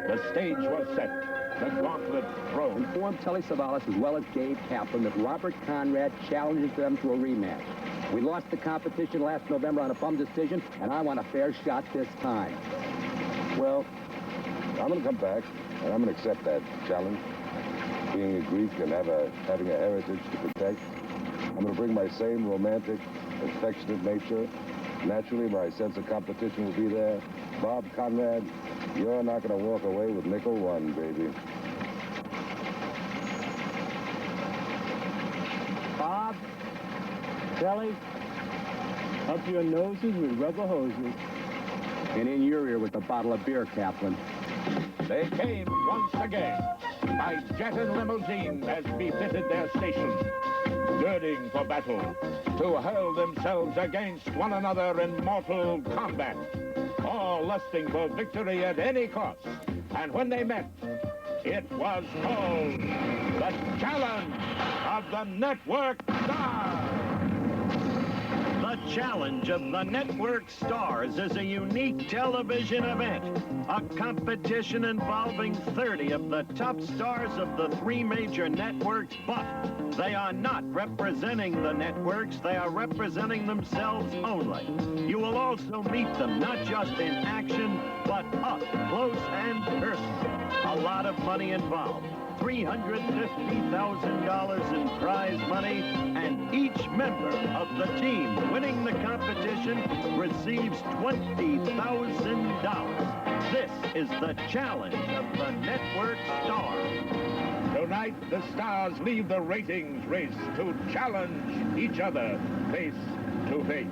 The stage was set. The gauntlet thrown. Informed Telly Savalas as well as Gabe Kaplan that Robert Conrad challenges them to a rematch. We lost the competition last November on a bum decision, and I want a fair shot this time. Well, I'm going to come back, and I'm going to accept that challenge. Being a Greek and having a heritage to protect, I'm going to bring my same romantic, affectionate nature. Naturally, my sense of competition will be there. Bob Conrad, you're not going to walk away with nickel one, baby. Bob, Telly, up your noses with rubber hoses. And in your ear with a bottle of beer, Kaplan. They came once again by jet and limousine as befitted their station, girding for battle, to hurl themselves against one another in mortal combat, all lusting for victory at any cost. And when they met, it was called the Challenge of the Network Stars. The Challenge of the Network Stars is a unique television event, a competition involving 30 of the top stars of the 3 major networks, but they are not representing the networks, they are representing themselves only. You will also meet them not just in action, but up close and personal. A lot of money involved. $350,000 in prize money, and each member of the team winning the competition receives $20,000. This is the Challenge of the Network Stars. Tonight, the stars leave the ratings race to challenge each other face to face.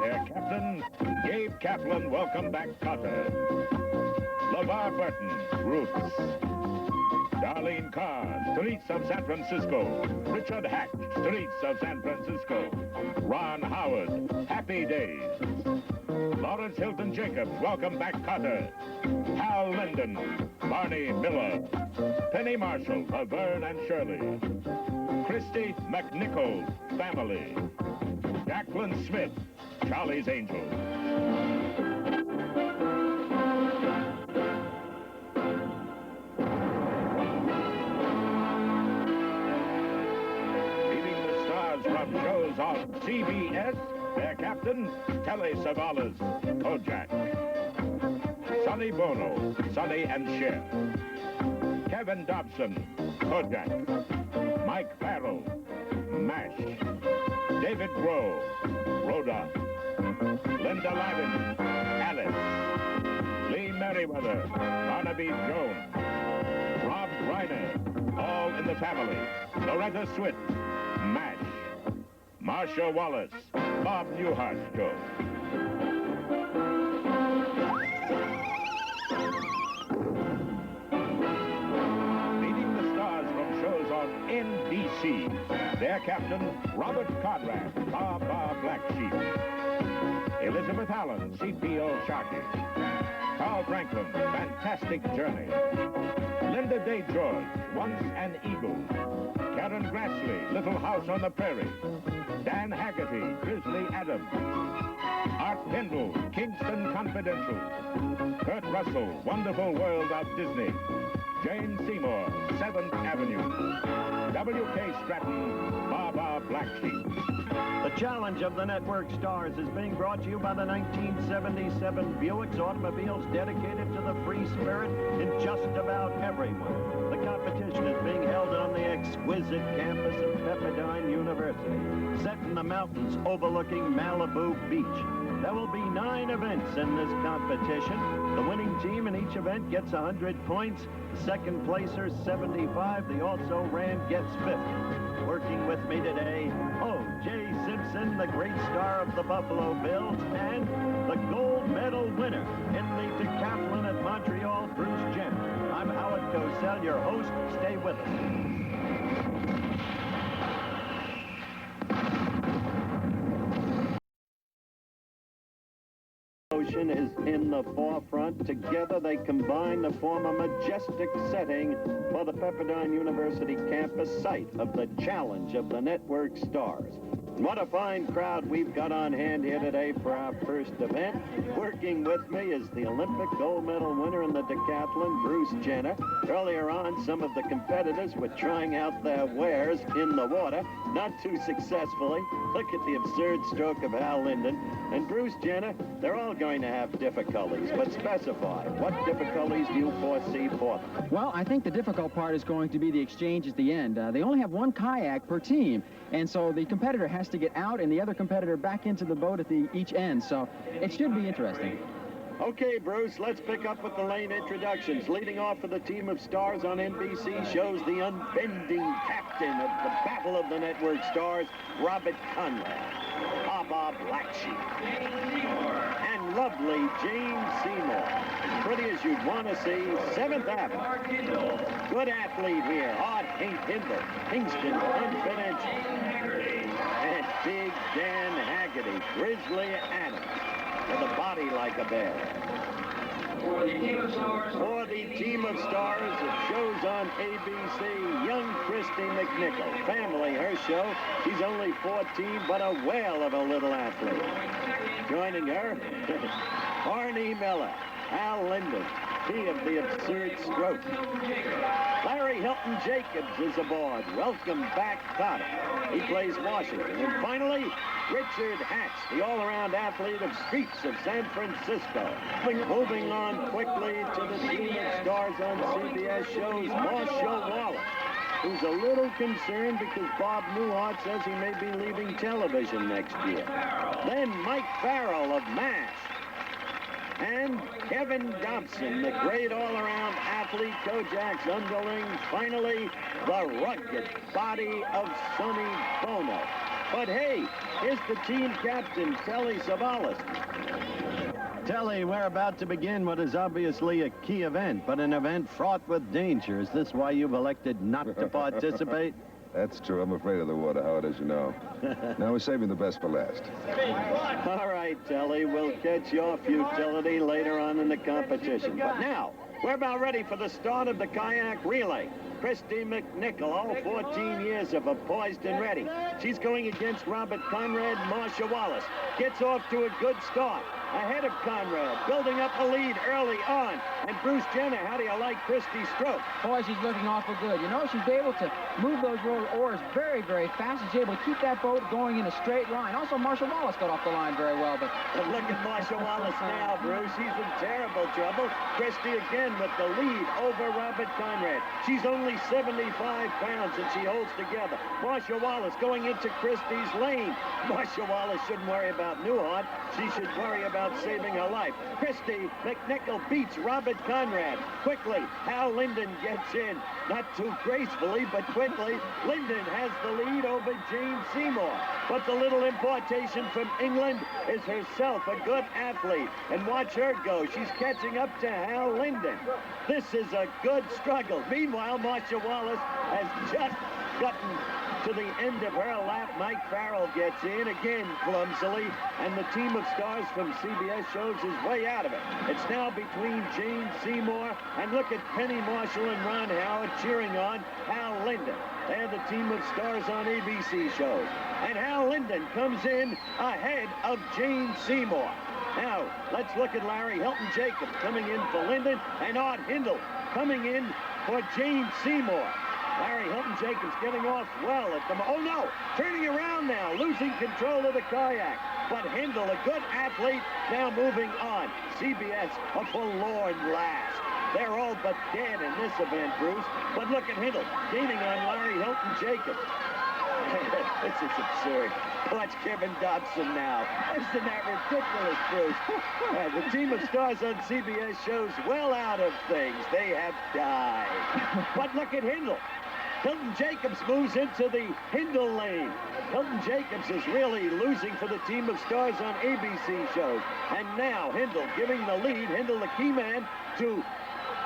Their captain, Gabe Kaplan, welcome back Cotter. LeVar Burton, Roots. Darlene Carr, Streets of San Francisco. Richard Hatch, Streets of San Francisco. Ron Howard, Happy Days. Lawrence Hilton Jacobs, welcome back Cotter. Hal Linden, Barney Miller. Penny Marshall, Laverne and Shirley. Christy McNichol, Family. Jacqueline Smith, Charlie's Angels. Leading the stars from shows on CBS, their captain, Telly Savalas, Kojak. Sonny Bono, Sonny and Cher. Kevin Dobson, Kojak. Mike Farrell, MASH. David Grohl, Rhoda. Linda Lavin, Alice. Lee Merriweather, Barnaby Jones. Rob Reiner, All in the Family. Loretta Swit, MASH. Marsha Wallace, Bob Newhart Show. Leading the stars from shows on NBC. Their captain, Robert Conrad, Baa Black Sheep. Elizabeth Allen, C.P.O. Sharkey. Carl Franklin, Fantastic Journey. Linda Day George, Once an Eagle. Karen Grassley, Little House on the Prairie. Dan Haggerty, Grizzly Adams. Art Pendle, Kingston Confidential. Kurt Russell, Wonderful World of Disney. Jane Seymour, 7th Avenue. W.K. Stratton, Baa Black Sheep. The Challenge of the Network Stars is being brought to you by the 1977 Buick's, automobiles dedicated to the free spirit in just about everyone. The competition is being held on the exquisite campus of Pepperdine University, set in the mountains overlooking Malibu Beach. There will be 9 events in this competition. The winning team in each event gets 100 points. The second placer, 75. The also-ran gets 50. Working with me today, O.J. Simpson, the great star of the Buffalo Bills, and the gold medal winner in the decathlon at Montreal, Bruce Jenner. I'm Howard Cosell, your host. Stay with us. Ocean is in the forefront. Together they combine to form a majestic setting for the Pepperdine University campus, site of the Challenge of the Network Stars. And what a fine crowd we've got on hand here today for our first event. Working with me is the Olympic gold medal winner in the decathlon, Bruce Jenner. Earlier on, some of the competitors were trying out their wares in the water, not too successfully. Look at the absurd stroke of Hal Linden. And Bruce Jenner, they're all going to have difficulties, but specify. What difficulties do you foresee for them? Well, I think the difficult part is going to be the exchange at the end. They only have 1 kayak per team, and so the competitor has to get out and the other competitor back into the boat at each end, so it should be interesting. Okay, Bruce, let's pick up with the lane introductions. Leading off for the team of stars on NBC shows the unbending captain of the Battle of the Network Stars, Robert Conrad. Baba Black Sheep. And lovely Jane Seymour. Pretty as you'd want to see. 7th Avenue. Good athlete here. Art Hindle. Kingston Confidential. And Big Dan Haggerty. Grizzly Adams. With a body like a bear. For the team of stars, it shows on ABC, young Christy McNichol. Family, her show. She's only 14, but a whale of a little athlete. Joining her, Barney Miller, Hal Linden, he of the absurd stroke. Larry Hilton Jacobs is aboard. Welcome back, Cotter. He plays Washington. And finally, Richard Hatch, the all-around athlete of Streets of San Francisco. Moving on quickly to the team of stars on CBS shows, Marshall Wallace, who's a little concerned because Bob Newhart says he may be leaving television next year. Then Mike Farrell of MASH. And Kevin Dobson, the great all-around athlete, Kojak's underling. Finally, the rugged body of Sonny Bono. But hey, here's the team captain, Telly Savalas. Telly, we're about to begin what is obviously a key event, but an event fraught with danger. Is this why you've elected not to participate? That's true. I'm afraid of the water, Howard, as you know. Now we're saving the best for last. All right, Telly, we'll catch your futility later on in the competition. But now, we're about ready for the start of the kayak relay. Christy McNichol, all 14 years of her, poised and ready. She's going against Robert Conrad. Marcia Wallace gets off to a good start. Ahead of Conrad, building up a lead early on. And Bruce Jenner, how do you like Christy's stroke? Boy, she's looking awful good. You know, she's able to move those oars very, very fast. She's able to keep that boat going in a straight line. Also, Marcia Wallace got off the line very well. But look at Marcia Wallace now, Bruce. She's in terrible trouble. Christy again with the lead over Robert Conrad. She's only 75 pounds, and she holds together. Marcia Wallace going into Christy's lane. Marcia Wallace shouldn't worry about Newhart. She should worry about saving her life. Christy McNichol beats Robert Conrad. Quickly, Hal Linden gets in. Not too gracefully, but quickly. Linden has the lead over Jane Seymour. But the little importation from England is herself a good athlete. And watch her go. She's catching up to Hal Linden. This is a good struggle. Meanwhile, Marcia Wallace has just gotten to the end of her lap. Mike Farrell gets in again clumsily, and the team of stars from CBS shows is way out of it. It's now between Jane Seymour and look at Penny Marshall and Ron Howard cheering on Hal Linden. They're the team of stars on ABC shows. And Hal Linden comes in ahead of Jane Seymour. Now, let's look at Larry Hilton Jacobs coming in for Linden and Art Hindle coming in for Jane Seymour. Larry Hilton Jacobs getting off well at the... Oh, no! Turning around now, losing control of the kayak. But Hindle, a good athlete, now moving on. CBS, a forlorn last. They're all but dead in this event, Bruce. But look at Hindle, gaining on Larry Hilton Jacobs. This is absurd. Watch Kevin Dobson now. Isn't that ridiculous, Bruce? The team of stars on CBS shows well out of things. They have died. But look at Hindle. Hilton Jacobs moves into the Hindle lane. Hilton Jacobs is really losing for the team of stars on ABC shows. And now Hindle giving the lead. Hindle, the key man, to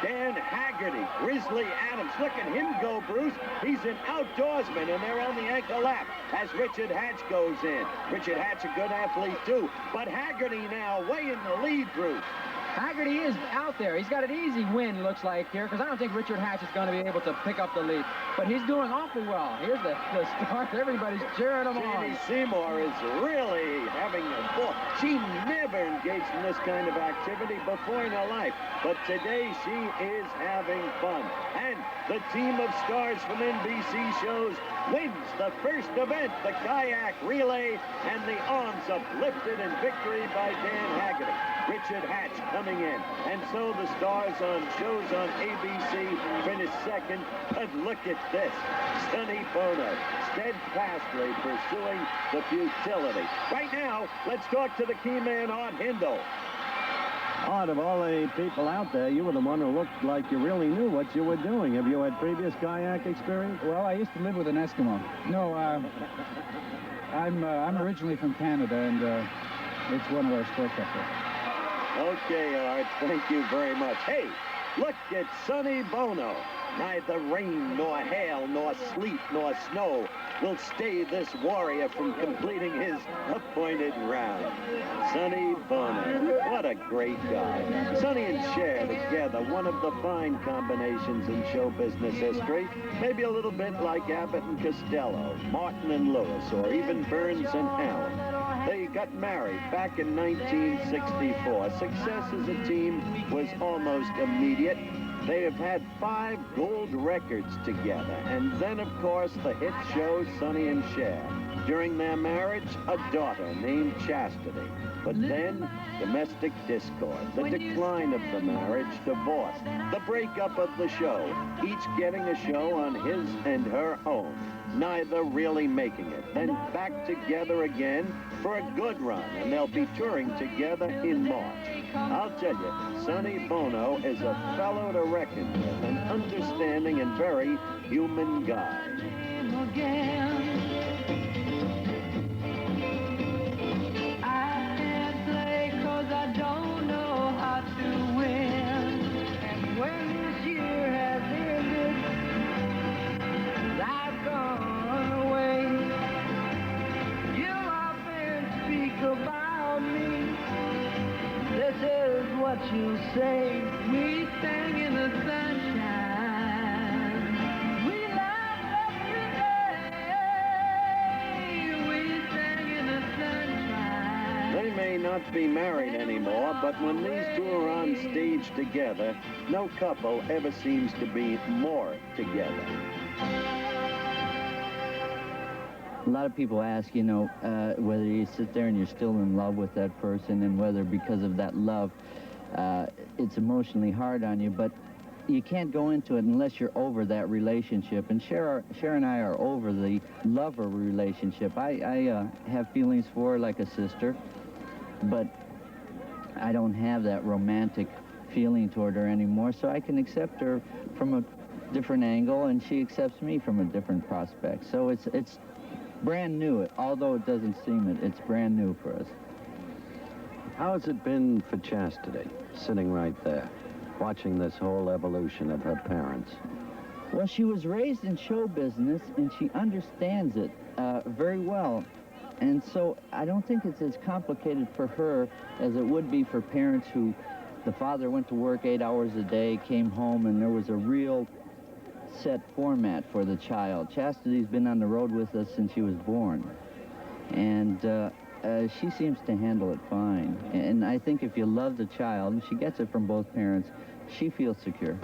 Dan Haggerty, Grizzly Adams. Look at him go, Bruce. He's an outdoorsman, and they're on the ankle lap as Richard Hatch goes in. Richard Hatch, a good athlete, too. But Haggerty now way in the lead, Bruce. Haggerty is out there. He's got an easy win, looks like, here, because I don't think Richard Hatch is going to be able to pick up the lead. But he's doing awfully well. Here's the start. Everybody's cheering him on. Jeannie Seymour is really having a ball. She never engaged in this kind of activity before in her life. But today she is having fun. And the team of stars from NBC shows wins the first event, the kayak relay, and the arms uplifted in victory by Dan Haggerty. Richard Hatch coming in. And so the stars on shows on ABC finish second. But look at this. Sonny Bono steadfastly pursuing the futility. Right now, let's talk to the key man, Art Hindle. Art, of all the people out there, you were the one who looked like you really knew what you were doing. Have you had previous kayak experience? Well, I used to live with an Eskimo. No, I'm originally from Canada, and it's one of our sports up there. Okay, Art, thank you very much. Hey, look at Sonny Bono. Neither rain, nor hail, nor sleet, nor snow will stay this warrior from completing his appointed round. Sonny Bono, what a great guy. Sonny and Cher together, one of the fine combinations in show business history. Maybe a little bit like Abbott and Costello, Martin and Lewis, or even Burns and Allen. They got married back in 1964. Success as a team was almost immediate. They have had 5 gold records together. And then, of course, the hit show Sonny and Cher. During their marriage, a daughter named Chastity. But then, domestic discord, the decline of the marriage, divorce, the breakup of the show, each getting a show on his and her own. Neither really making it. Then back together again for a good run, and they'll be touring together in March. I'll tell you, Sonny Bono is a fellow to reckon with, an understanding and very human guy. I can't play 'cause I don't know how to win. And when this year has ended, I've gone away. You often speak about me. This is what you say. We sang in the sunshine. We laughed every day. We sang in the sunshine. They may not be married anymore, but when these two are on stage together, no couple ever seems to be more together. A lot of people ask, you know, whether you sit there and you're still in love with that person, and whether because of that love, it's emotionally hard on you, but you can't go into it unless you're over that relationship. And Cher and I are over the lover relationship. I have feelings for her like a sister, but I don't have that romantic feeling toward her anymore, so I can accept her from a different angle, and she accepts me from a different prospect. So it's brand new. Although it doesn't seem it, it's brand new for us. How has it been for Chastity, sitting right there, watching this whole evolution of her parents? Well, she was raised in show business, and she understands it very well. And so I don't think it's as complicated for her as it would be for parents who the father went to work 8 hours a day, came home, and there was a real set format for the child. Chastity's been on the road with us since she was born, and she seems to handle it fine. And I think if you love the child, and she gets it from both parents, she feels secure.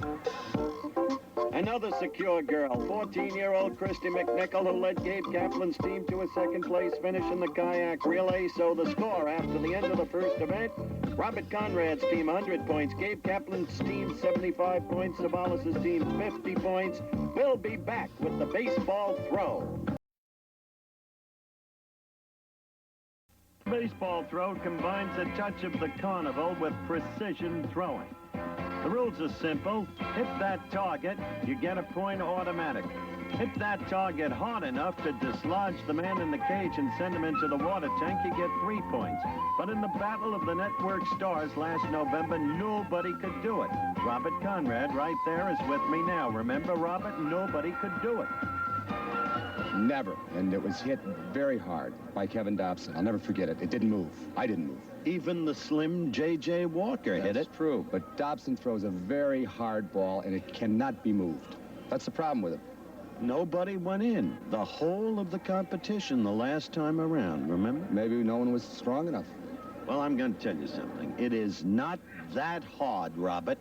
Another secure girl, 14-year-old Christy McNichol, who led Gabe Kaplan's team to a second-place finish in the kayak relay. So the score after the end of the first event, Robert Conrad's team 100 points, Gabe Kaplan's team 75 points, Savalas' team 50 points. We'll be back with the baseball throw. Baseball throw combines a touch of the carnival with precision throwing. The rules are simple. Hit that target, you get a point automatically. Hit that target hard enough to dislodge the man in the cage and send him into the water tank, you get 3 points. But in the Battle of the Network Stars last November, nobody could do it. Robert Conrad right there is with me now. Remember, Robert? Nobody could do it. Never. And it was hit very hard by Kevin Dobson. I'll never forget it. It didn't move. I didn't move. Even the slim J.J. Walker hit it. That's true, but Dobson throws a very hard ball, and it cannot be moved. That's the problem with it. Nobody went in the whole of the competition the last time around, remember? Maybe no one was strong enough. Well, I'm going to tell you something. It is not that hard, Robert,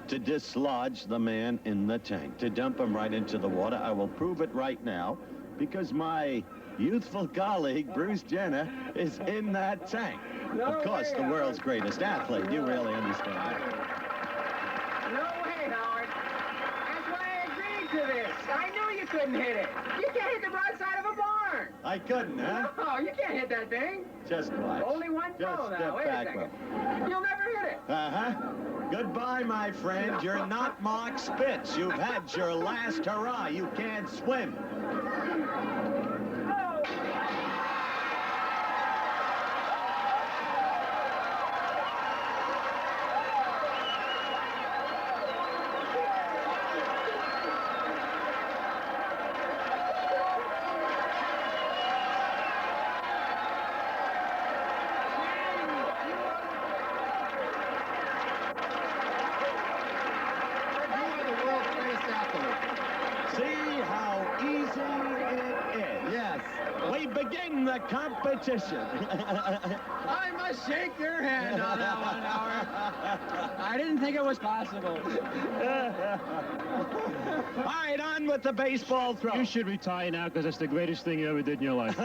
to dislodge the man in the tank, to dump him right into the water. I will prove it right now, because my youthful colleague, Bruce Jenner, is in that tank. Of course, the world's greatest athlete. You really understand that. No way, Howard. That's why I agreed to this. I knew you couldn't hit it. You can't hit the broadside of a barn. I couldn't, huh? No, you can't hit that thing. Just watch. Only one Just throw now. step Wait back a second. one. You'll never hit it. Uh-huh. Goodbye, my friend. You're not Mark Spitz. You've had your last hurrah. You can't swim. The competition. I must shake your hand on that one, Howard. I didn't think it was possible. All right, on with the baseball throw. You should retire now because that's the greatest thing you ever did in your life.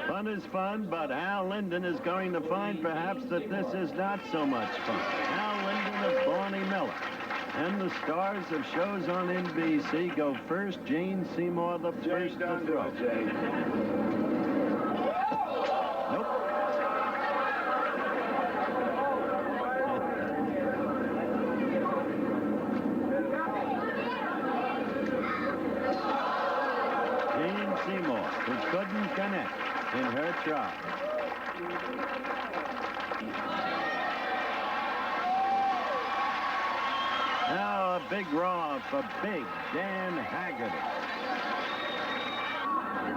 Fun is fun, but Hal Linden is going to find perhaps that this is not so much fun. Hal Linden of Barney Miller. And the stars of shows on NBC go first. Jane Seymour, the first to throw. Nope. Jane Seymour, who couldn't connect in her try. Now a big raw for Big Dan Haggerty.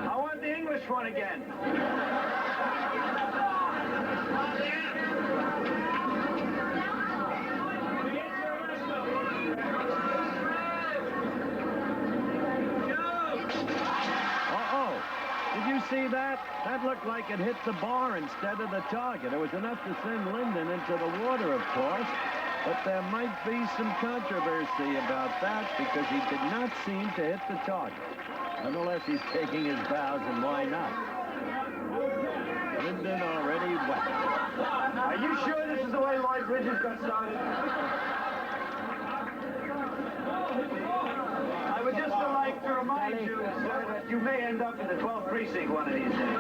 I want the English one again. Uh-oh. Did you see that? That looked like it hit the bar instead of the target. It was enough to send Linden into the water, of course. But there might be some controversy about that because he did not seem to hit the target. Nonetheless, he's taking his bows, and why not? Linden already wet. Are you sure this is the way Lloyd Bridges got started? I would just like to remind you, sir, that you may end up in the 12th precinct one of these days.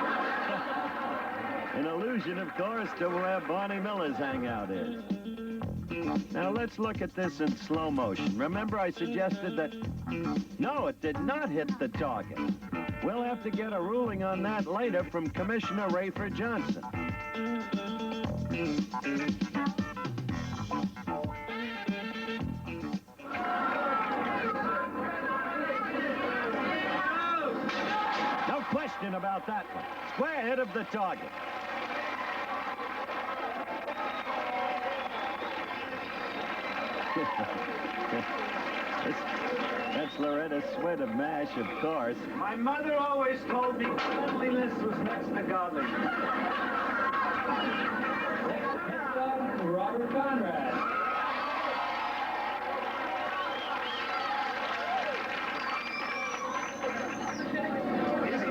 An allusion, of course, to where Barney Miller's hangout is. Now, let's look at this in slow motion. Remember, I suggested that... No, it did not hit the target. We'll have to get a ruling on that later from Commissioner Rayford Johnson. No question about that one. Square hit of the target. That's Loretta Swett of MASH, of course. My mother always told me cleanliness was next to godliness. Robert Conrad.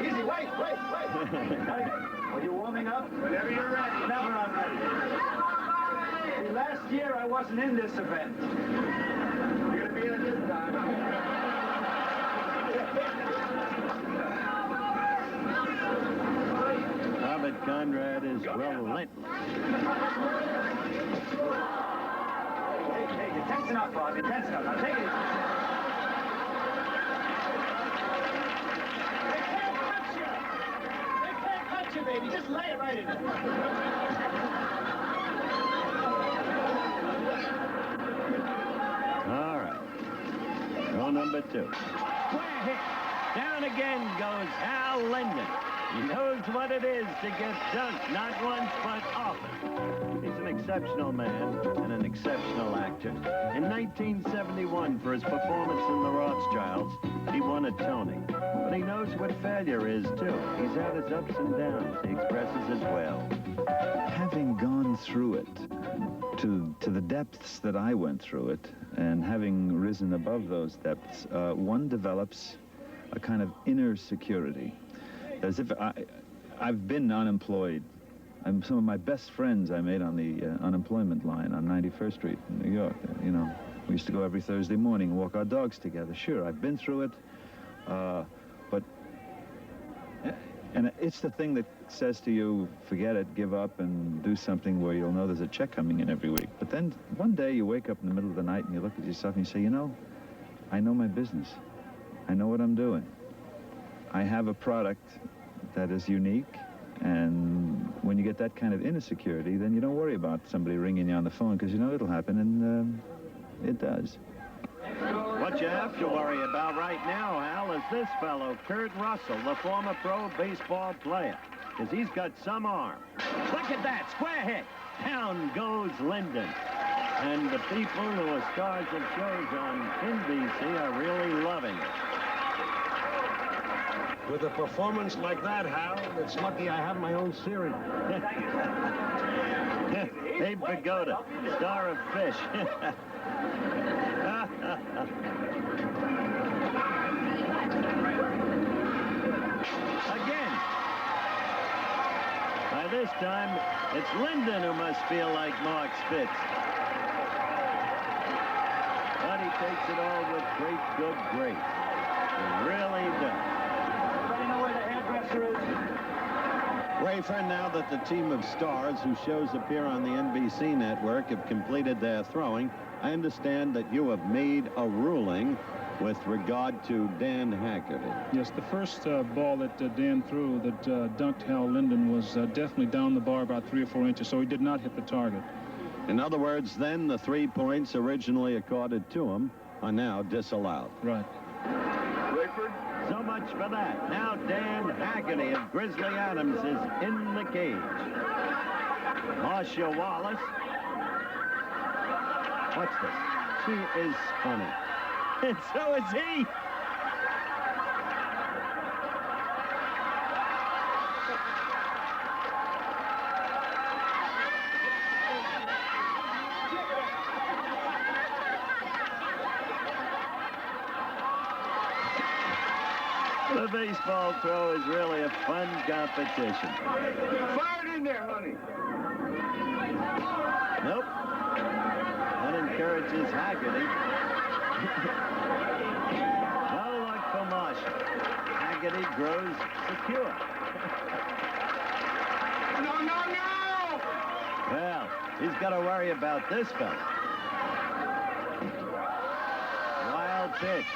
Easy, wait. Are you warming up? Whenever you're ready. Never I'm ready. Last year I wasn't in this event. You're going to be in it this time. Robert Conrad is relentless. Hey, you're tense enough, Bob. You're tense enough. Now take it. They can't touch you, baby. Just lay it right in there. All right. Throw number 2. Square hit. Down again goes Hal Linden. He knows what it is to get dunked, not once, but often. He's an exceptional man and an exceptional actor. In 1971, for his performance in The Rothschilds, he won a Tony. But he knows what failure is, too. He's had his ups and downs. He expresses it well. Having gone through it, to the depths that I went through it, and having risen above those depths, one develops a kind of inner security. As if I've been unemployed. Some of my best friends I made on the unemployment line on 91st Street in New York. You know, we used to go every Thursday morning and walk our dogs together. Sure, I've been through it, and it's the thing that says to you, forget it, give up, and do something where you'll know there's a check coming in every week. But then one day you wake up in the middle of the night and you look at yourself and you say, you know, I know my business. I know what I'm doing. I have a product that is unique, and when you get that kind of inner security, then you don't worry about somebody ringing you on the phone, because you know it'll happen, and it does. What you have to worry about right now, Hal, is this fellow, Kurt Russell, the former pro baseball player, because he's got some arm. Look at that, square hit. Down goes Linden. And the people who are stars of shows on NBC are really loving it. With a performance like that, Hal, it's lucky I have my own series. Abe Vigoda, star of Fish. Again. By this time, it's Linden who must feel like Mark Spitz. But he takes it all with great good grace. He really does. Everybody know where the hairdresser is? Rafer, now that the team of stars whose shows appear on the NBC network have completed their throwing, I understand that you have made a ruling with regard to Dan Haggerty. Yes, the first ball that Dan threw that dunked Hal Linden was definitely down the bar about 3 or 4 inches, so he did not hit the target. In other words, then, the 3 points originally accorded to him are now disallowed. Right. So much for that. Now Dan Haggerty of Grizzly Adams is in the cage. Marcia Wallace. What's this? She is funny. And so is he. The baseball throw is really a fun competition. Fire it in there, honey. Nope. That encourages Haggerty. No luck for Marshall. Haggerty grows secure. No, no, no! Well, he's got to worry about this fella. Wild pitch.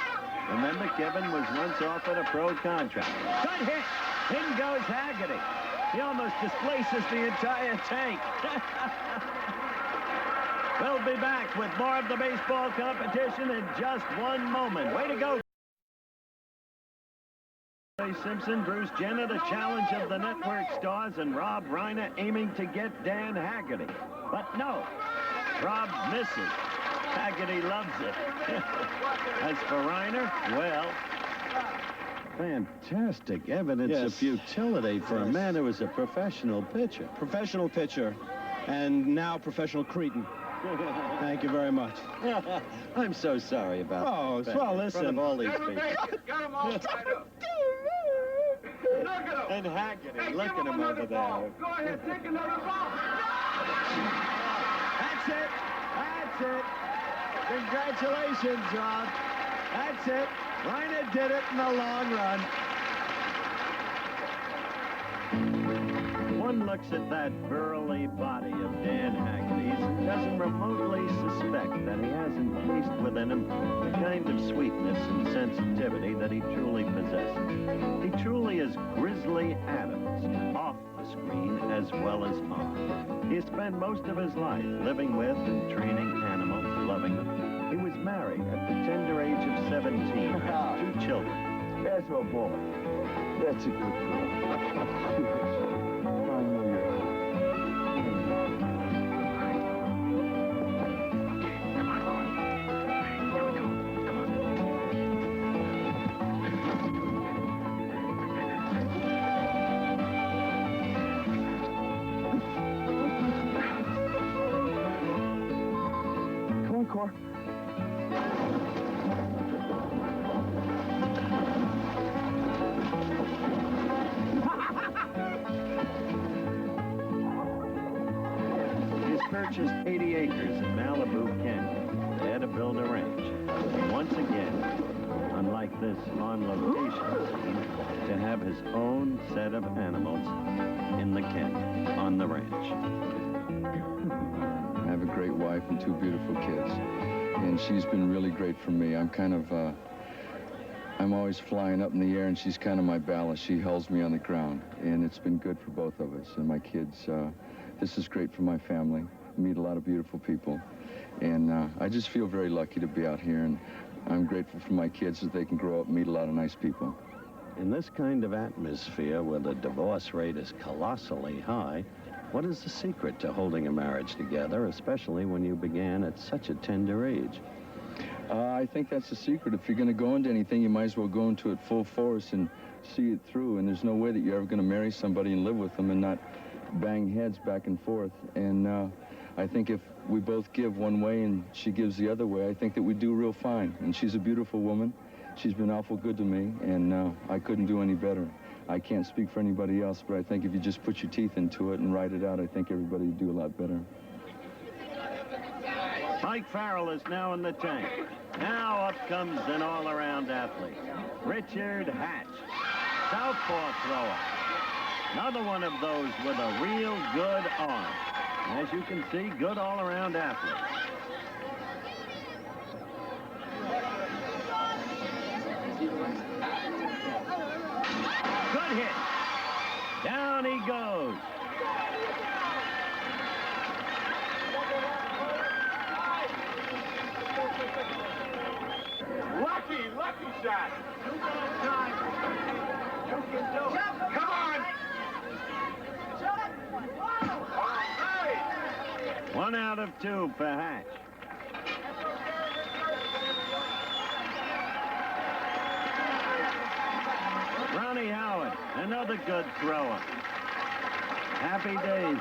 Remember, Kevin was once offered a pro contract. Good hit. In goes Haggerty. He almost displaces the entire tank. We'll be back with more of the baseball competition in just one moment. Way to go. Simpson, Bruce Jenner, the challenge of the network stars, and Rob Reiner aiming to get Dan Haggerty. But no, Rob misses. Haggerty loves it. As for Reiner, well, fantastic evidence of futility for a man who is a professional pitcher. Professional pitcher, and now professional cretin. Thank you very much. I'm so sorry about that. Oh, well, listen. In front of all these people. Got him all tied up. Look at him. And Haggerty, Hey, look give at him another over ball. there. Go ahead, take another ball. That's it. That's it. Congratulations, Rob. That's it. Reiner did it in the long run. One looks at that burly body of Dan Haggerty's and doesn't remotely suspect that he has encased within him the kind of sweetness and sensitivity that he truly possesses. He truly is Grizzly Adams, off the screen as well as on. He has spent most of his life living with and training animals, loving them. He was married at the tender age of 17, has 2 children. That's my boy. That's a good girl. Purchased 80 acres in Malibu, Kenya. They had to build a ranch. And once again, unlike this on-location scene, to have his own set of animals in the Ken, on the ranch. I have a great wife and 2 beautiful kids. And she's been really great for me. I'm always flying up in the air, and she's kind of my ballast. She holds me on the ground. And it's been good for both of us and my kids. This is great for my family. Meet a lot of beautiful people, and I just feel very lucky to be out here, and I'm grateful for my kids that they can grow up and meet a lot of nice people. In this kind of atmosphere where the divorce rate is colossally high, what is the secret to holding a marriage together, especially when you began at such a tender age? I think that's the secret. If you're going to go into anything, you might as well go into it full force and see it through, and there's no way that you're ever going to marry somebody and live with them and not bang heads back and forth. And I think if we both give one way and she gives the other way, I think that we do real fine. And she's a beautiful woman. She's been awful good to me, and I couldn't do any better. I can't speak for anybody else, but I think if you just put your teeth into it and write it out, I think everybody would do a lot better. Mike Farrell is now in the tank. Now up comes an all-around athlete, Richard Hatch, southpaw thrower. Another one of those with a real good arm. As you can see, good all-around athlete. Good hit. Down he goes. Lucky shot. You can do it. Come on. 1 out of 2 for Hatch. Ronnie Howard, another good thrower. Happy days.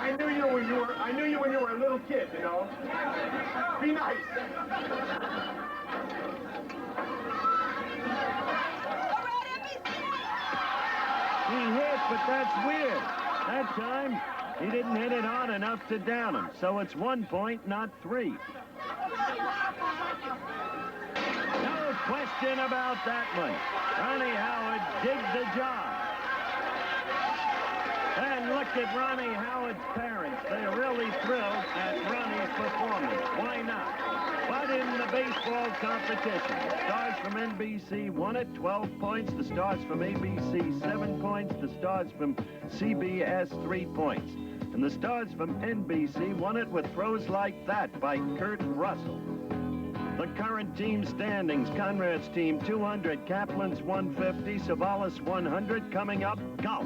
I knew you when you were a little kid, you know. Be nice. He hit, but that's weird. That time, he didn't hit it hard enough to down him. So it's 1 point, not 3. No question about that one. Ronnie Howard did the job. And look at Ronnie Howard's parents. They're really thrilled at Ronnie's performance. Why not? But in the baseball competition, the Stars from NBC won it, 12 points. The Stars from ABC, 7 points. The Stars from CBS, 3 points. And the Stars from NBC won it with throws like that by Kurt Russell. The current team standings: Conrad's team 200, Kaplan's 150, Savalas 100. Coming up, golf.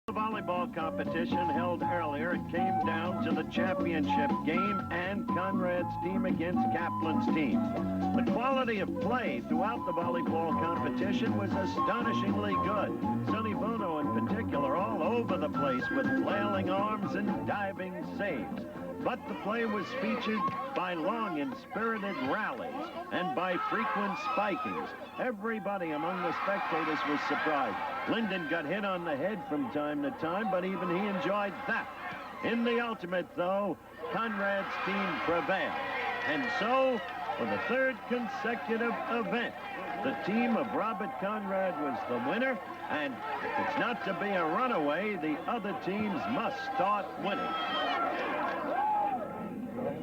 The volleyball competition held earlier. It came down to the championship game and Conrad's team against Kaplan's team. The quality of play throughout the volleyball competition was astonishingly good. Sonny Bono in particular all over the place with flailing arms and diving saves. But the play was featured by long and spirited rallies and by frequent spikings. Everybody among the spectators was surprised. Linden got hit on the head from time to time, but even he enjoyed that. In the ultimate, though, Conrad's team prevailed. And so, for the third consecutive event, the team of Robert Conrad was the winner, and if it's not to be a runaway, the other teams must start winning.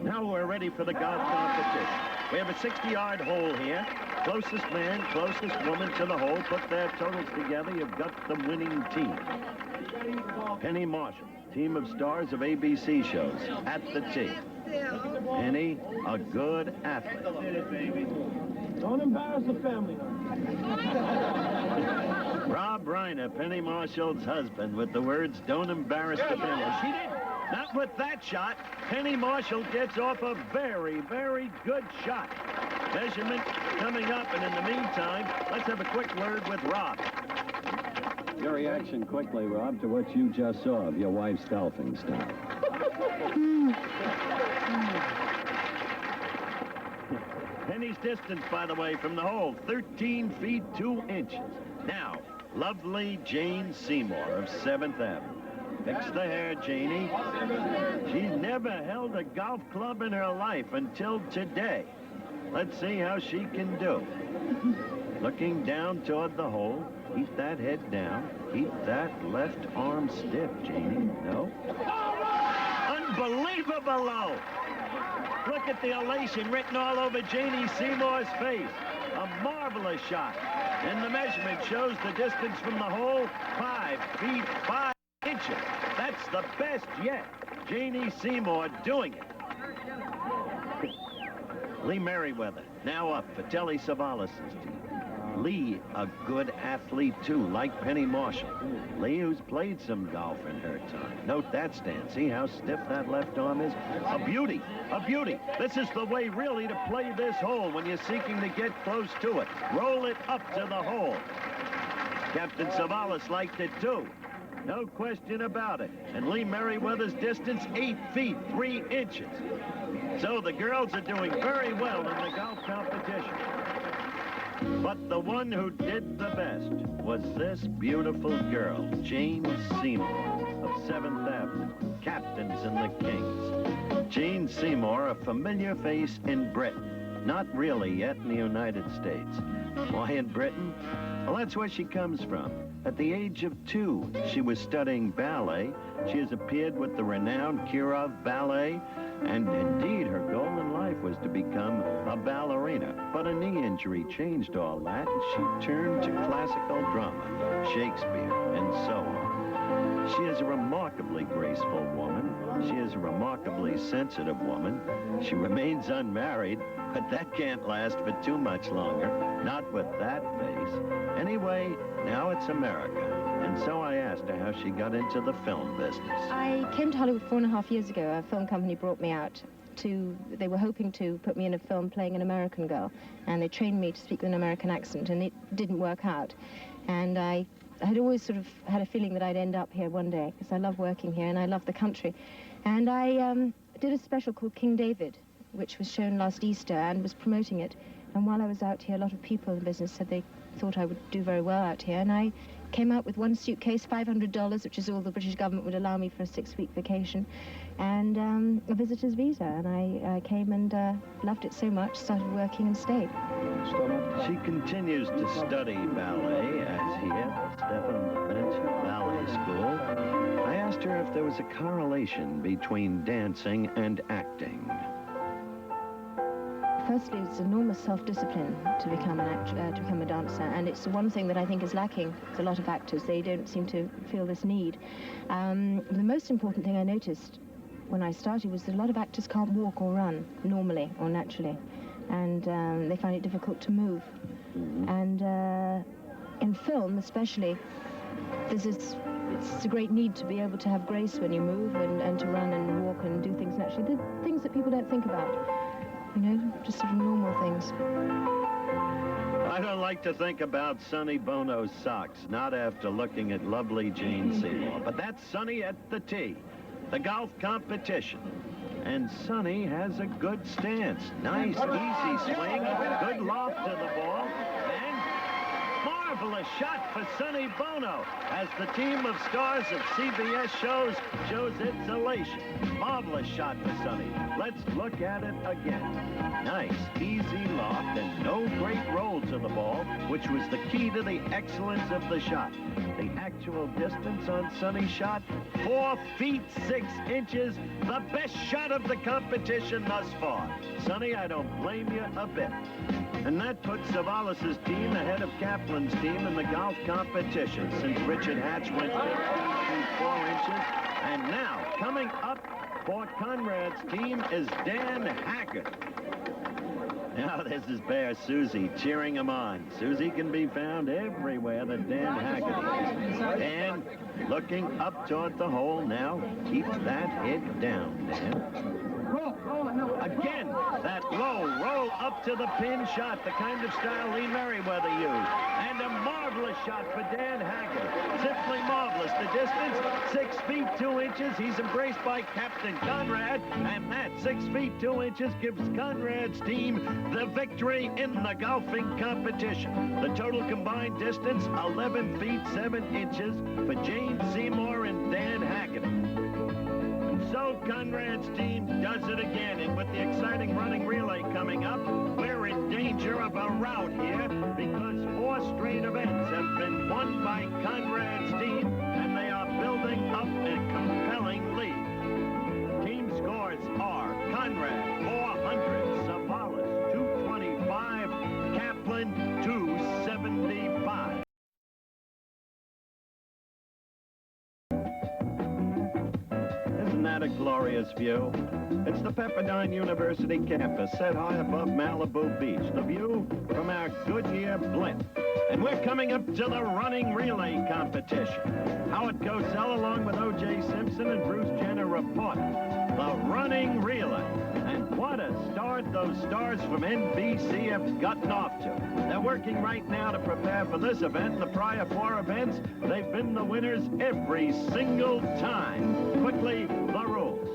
Now we're ready for the golf competition. We have a 60-yard hole here. Closest man, closest woman to the hole, put their totals together, you've got the winning team. Penny Marshall, team of stars of ABC shows, at the tee. Penny, a good athlete. Don't embarrass the family. Rob Reiner, Penny Marshall's husband, with the words, "Don't embarrass the family." She didn't. Not with that shot. Penny Marshall gets off a very, very good shot. Measurement coming up, and in the meantime, let's have a quick word with Rob. Your reaction quickly, Rob, to what you just saw of your wife's golfing style. Penny's distance, by the way, from the hole, 13 feet 2 inches. Now, lovely Jane Seymour of 7th Avenue. Fix the hair, Janie. She's never held a golf club in her life until today. Let's see how she can do. Looking down toward the hole. Keep that head down. Keep that left arm stiff, Janie. No? Unbelievable low. Look at the elation written all over Janie Seymour's face. A marvelous shot. And the measurement shows the distance from the hole, 5 feet 5 inches. That's the best yet. Janie Seymour doing it. Lee Merriweather, now up for Telly Savalas' team. Lee, a good athlete, too, like Penny Marshall. Lee, who's played some golf in her time. Note that stance. See how stiff that left arm is? A beauty, a beauty. This is the way, really, to play this hole when you're seeking to get close to it. Roll it up to the hole. Captain Savalas liked it, too. No question about it. And Lee Merriweather's distance, 8 feet 3 inches. So the girls are doing very well in the golf competition. But the one who did the best was this beautiful girl, Jane Seymour of 7th Avenue, captains in the Kings. Jane Seymour, a familiar face in Britain, not really yet in the United States. Why in Britain? Well, that's where she comes from. At the age of 2, she was studying ballet. She has appeared with the renowned Kirov Ballet, and indeed her goal in life was to become a ballerina. But a knee injury changed all that, and she turned to classical drama, Shakespeare, and so on. She is a remarkably graceful woman. She is a remarkably sensitive woman. She remains unmarried, but that can't last for too much longer. Not with that face. Anyway, now it's America. And so I asked her how she got into the film business. I came to Hollywood 4.5 years ago. A film company brought me out they were hoping to put me in a film playing an American girl. And they trained me to speak with an American accent, and it didn't work out. And I had always sort of had a feeling that I'd end up here one day, because I love working here and I love the country. And I did a special called King David, which was shown last Easter, and was promoting it. And while I was out here, a lot of people in the business said they thought I would do very well out here. And I came out with one suitcase, $500, which is all the British government would allow me for a 6-week vacation, and a visitor's visa. And I came and loved it so much, started working and stayed. She continues to study ballet, as here at Stephen Bench Ballet School. I asked her if there was a correlation between dancing and acting. Firstly, it's enormous self-discipline to become an actor, to become a dancer, and it's one thing that I think is lacking with a lot of actors. They don't seem to feel this need. The most important thing I noticed when I started was that a lot of actors can't walk or run normally or naturally, and they find it difficult to move. And in film, especially, it's a great need to be able to have grace when you move and to run and walk and do things naturally. The things that people don't think about. You know, just sort of normal things. I don't like to think about Sonny Bono's socks, not after looking at lovely Jane Seymour. But that's Sonny at the tee, the golf competition. And Sonny has a good stance. Nice, easy swing, good loft to the ball, and marvelous shot for Sonny Bono as the team of stars of CBS shows its elation. Marvelous shot for Sonny. Let's look at it again. Nice, easy loft and no great roll to the ball, which was the key to the excellence of the shot. The actual distance on Sonny's shot, 4 feet 6 inches, the best shot of the competition thus far. Sonny, I don't blame you a bit. And that puts Savalas' team ahead of Kaplan's team in the golf competition since Richard Hatch went 15 feet 4 inches. And now, coming up for Conrad's team is Dan Hackett. Now this is Bear Susie cheering him on. Susie can be found everywhere that Dan Hackett is. Dan looking up toward the hole now. Keeps that head down, Dan. Again, that low roll up to the pin shot, the kind of style Lee Merriweather used. And a marvelous shot for Dan Hackett. Simply marvelous. The distance, 6 feet 2 inches. He's embraced by Captain Conrad, and that 6 feet 2 inches gives Conrad's team the victory in the golfing competition. The total combined distance, 11 feet 7 inches for Jane Seymour and Dan Hackett. So Conrad's team does it again, and with the exciting running relay coming up, we're in danger of a rout here because 4 straight events have been won by Conrad's team, and they are building up a compelling lead. Team scores are Conrad 400, Savalas 225, Kaplan 275. A glorious view. It's the Pepperdine University campus set high above Malibu Beach. The view from our Goodyear blimp. And we're coming up to the running relay competition. Howard Cosell along with O.J. Simpson and Bruce Jenner report. The running relay. And what a start those stars from NBC have gotten off to. They're working right now to prepare for this event. The prior 4 events, they've been the winners every single time. Quickly, the rules.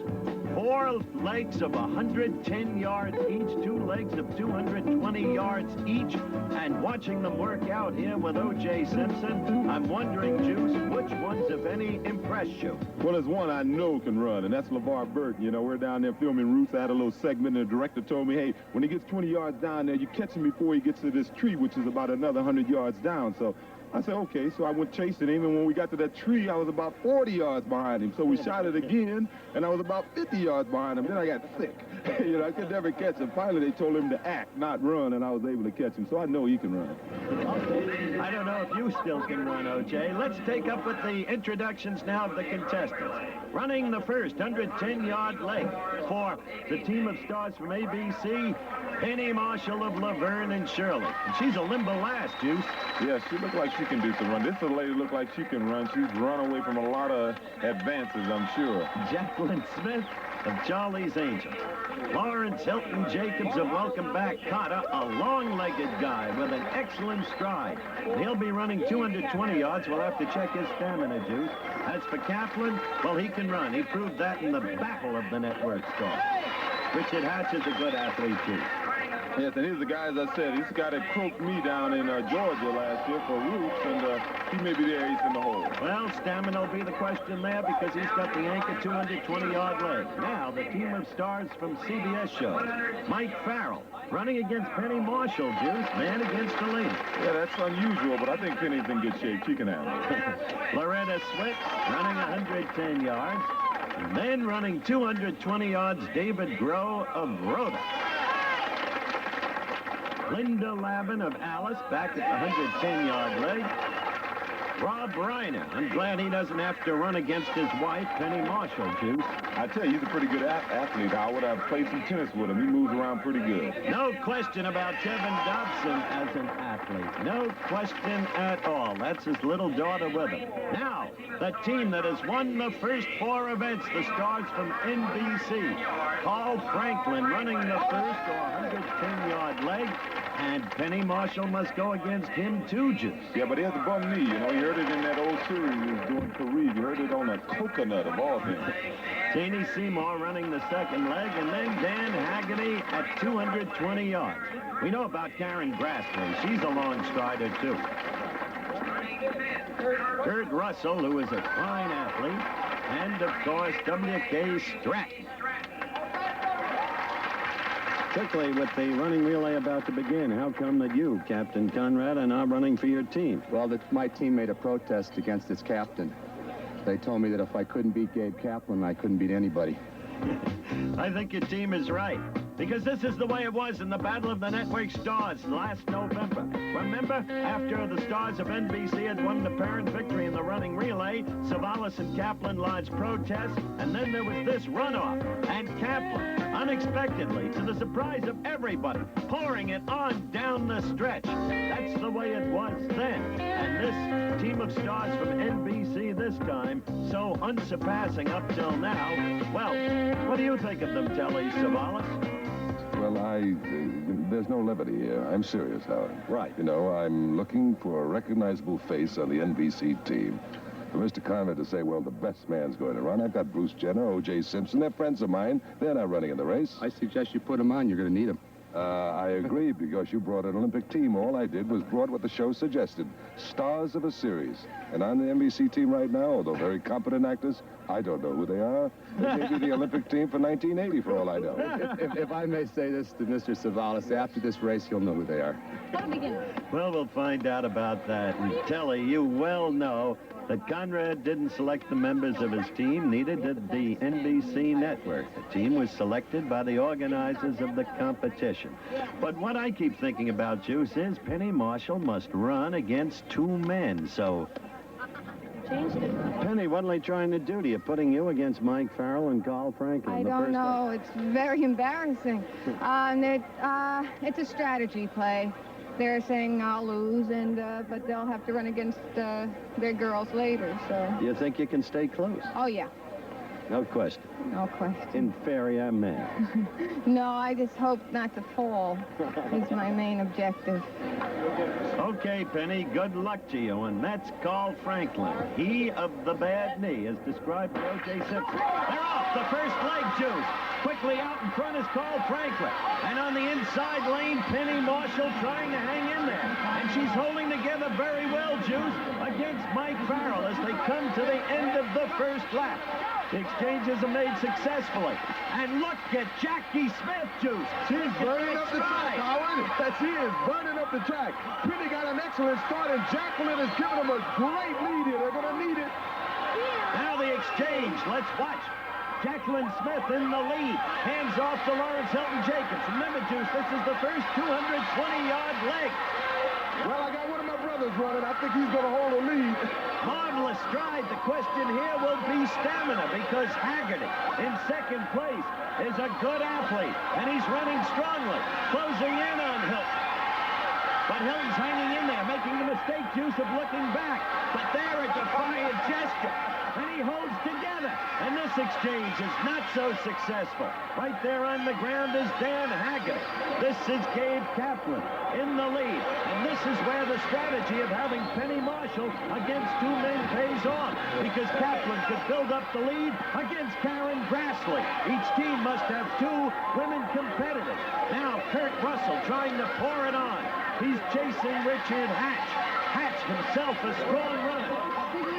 4 legs of 110 yards each, 2 legs of 220 yards each. And watching them work out here with O.J. Simpson, I'm wondering, Juice, which ones, if any, impressed you? Well, there's one I know can run, and that's LeVar Burton. You know, we're down there filming Roots. I had a little segment, and the director told me, hey, when he gets 20 yards down there, you catch him before he gets to this tree, which is about another 100 yards down. So I said, okay. So I went chasing him, and when we got to that tree, I was about 40 yards behind him. So we shot it again, and I was about 50 yards behind him. Then I got sick. You know, I could never catch him. Finally, they told him to act, not run, and I was able to catch him. So I know he can run. Okay. I don't know if you still can run, O.J. Let's take up with the introductions now of the contestants. Running the first 110-yard leg for the team of stars from ABC, Penny Marshall of Laverne and Shirley. And she's a limber lass, Juice. Yeah, she looked like she can do some run. This little lady looked like she can run. She's run away from a lot of advances, I'm sure. Jacqueline Smith of Charlie's Angels. Lawrence Hilton Jacobs of Welcome Back Kotter, a long-legged guy with an excellent stride. He'll be running 220 yards. We'll have to check his stamina, Juice. As for Kaplan, well, he can run. He proved that in the battle of the network stars. Richard Hatch is a good athlete, Juice. Yes, and here's the guy, as I said, he's the guy that croaked me down in Georgia last year for Roots, and he may be there, he's in the hole. Well, stamina will be the question there because he's got the anchor 220-yard leg. Now, the team of stars from CBS shows. Mike Farrell running against Penny Marshall, Juice, man against the lady. Yeah, that's unusual, but I think Penny's in good shape. She can handle it. Loretta Swit running 110 yards. And then running 220 yards, David Groh of Rhoda. Linda Lavin of Alice back at the 110-yard leg. Rob Reiner. I'm glad he doesn't have to run against his wife, Penny Marshall, Juice. I tell you, he's a pretty good athlete, Howard. I've played some tennis with him. He moves around pretty good. No question about Kevin Dobson as an athlete. No question at all. That's his little daughter with him. Now, the team that has won the first 4 events, the stars from NBC. Carl Franklin running the first 110-yard leg. And Penny Marshall must go against him, too, Juice. Yeah, but he has a bum knee. You know, you heard it in that old series he was doing for Reed. You heard it on a coconut of all things. Janie Seymour running the second leg, and then Dan Haggerty at 220 yards. We know about Karen Grassley. She's a long strider, too. Kurt Russell, who is a fine athlete, and, of course, W.K. Stratton. Quickly, with the running relay about to begin, how come that you, Captain Conrad, are now running for your team? Well, my team made a protest against its captain. They told me that if I couldn't beat Gabe Kaplan, I couldn't beat anybody. I think your team is right, because this is the way it was in the Battle of the Network Stars last November. Remember, after the Stars of NBC had won the apparent victory in the running relay, Savalas and Kaplan lodged protests, and then there was this runoff, and Kaplan, unexpectedly, to the surprise of everybody, pouring it on down the stretch. That's the way it was then, and this team of stars from NBC this time, so unsurpassing up till now. Well, what do you think of them, Telly Savalas? Well, there's no levity here. I'm serious, Howard. Right. You know, I'm looking for a recognizable face on the NBC team. For Mr. Conrad to say, well, the best man's going to run. I've got Bruce Jenner, O.J. Simpson. They're friends of mine. They're not running in the race. I suggest you put him on. You're going to need him. I agree, because you brought an Olympic team. All I did was brought what the show suggested. Stars of a series. And on the NBC team right now, although very competent actors, I don't know who they are. They may be the Olympic team for 1980, for all I know. If I may say this to Mr. Savalas, after this race, he'll know who they are. Well, we'll find out about that. And Telly, you well know that Conrad didn't select the members of his team, neither did the NBC network. The team was selected by the organizers of the competition. But what I keep thinking about, Juice, is Penny Marshall must run against two men, so... Penny, what are they trying to do to you? Putting you against Mike Farrell and Carl Franklin? I don't know. It's very embarrassing. It's a strategy play. They're saying I'll lose, but they'll have to run against their girls later, so... You think you can stay close? Oh, yeah. No question. No question. Inferior man. No, I just hope not to fall is my main objective. Okay, Penny, good luck to you, and that's Carl Franklin. He of the bad knee, as described by O.J. Simpson. They're off the first leg, Juice. Quickly out in front is Carl Franklin. And on the inside lane, Penny Marshall trying to hang in there. And she's holding together very well, Juice, against Mike Farrell as they come to the end of the first lap. The exchanges are made successfully. And look at Jackie Smith, Juice. She's burning up the track, Howard. That she is burning up the track. Penny got an excellent start, and Jacqueline has given them a great lead here. They're going to need it. Now the exchange. Let's watch. Jacqueline Smith in the lead. Hands off to Lawrence Hilton Jacobs. Remember, Juice, this is the first 220-yard leg. Well, I got one of my brothers running. I think he's going to hold the lead. Marvelous stride. The question here will be stamina, because Haggerty in second place is a good athlete, and he's running strongly, closing in on Hilton. But Hilton's hanging in there, making the mistake, Juice, of looking back. But there, a defiant gesture. And he holds together. And this exchange is not so successful. Right there on the ground is Dan Haggerty. This is Gabe Kaplan in the lead. And this is where the strategy of having Penny Marshall against two men pays off, because Kaplan could build up the lead against Karen Grassley. Each team must have two women competitors. Now Kurt Russell trying to pour it on. He's chasing Richard Hatch. Hatch himself a strong runner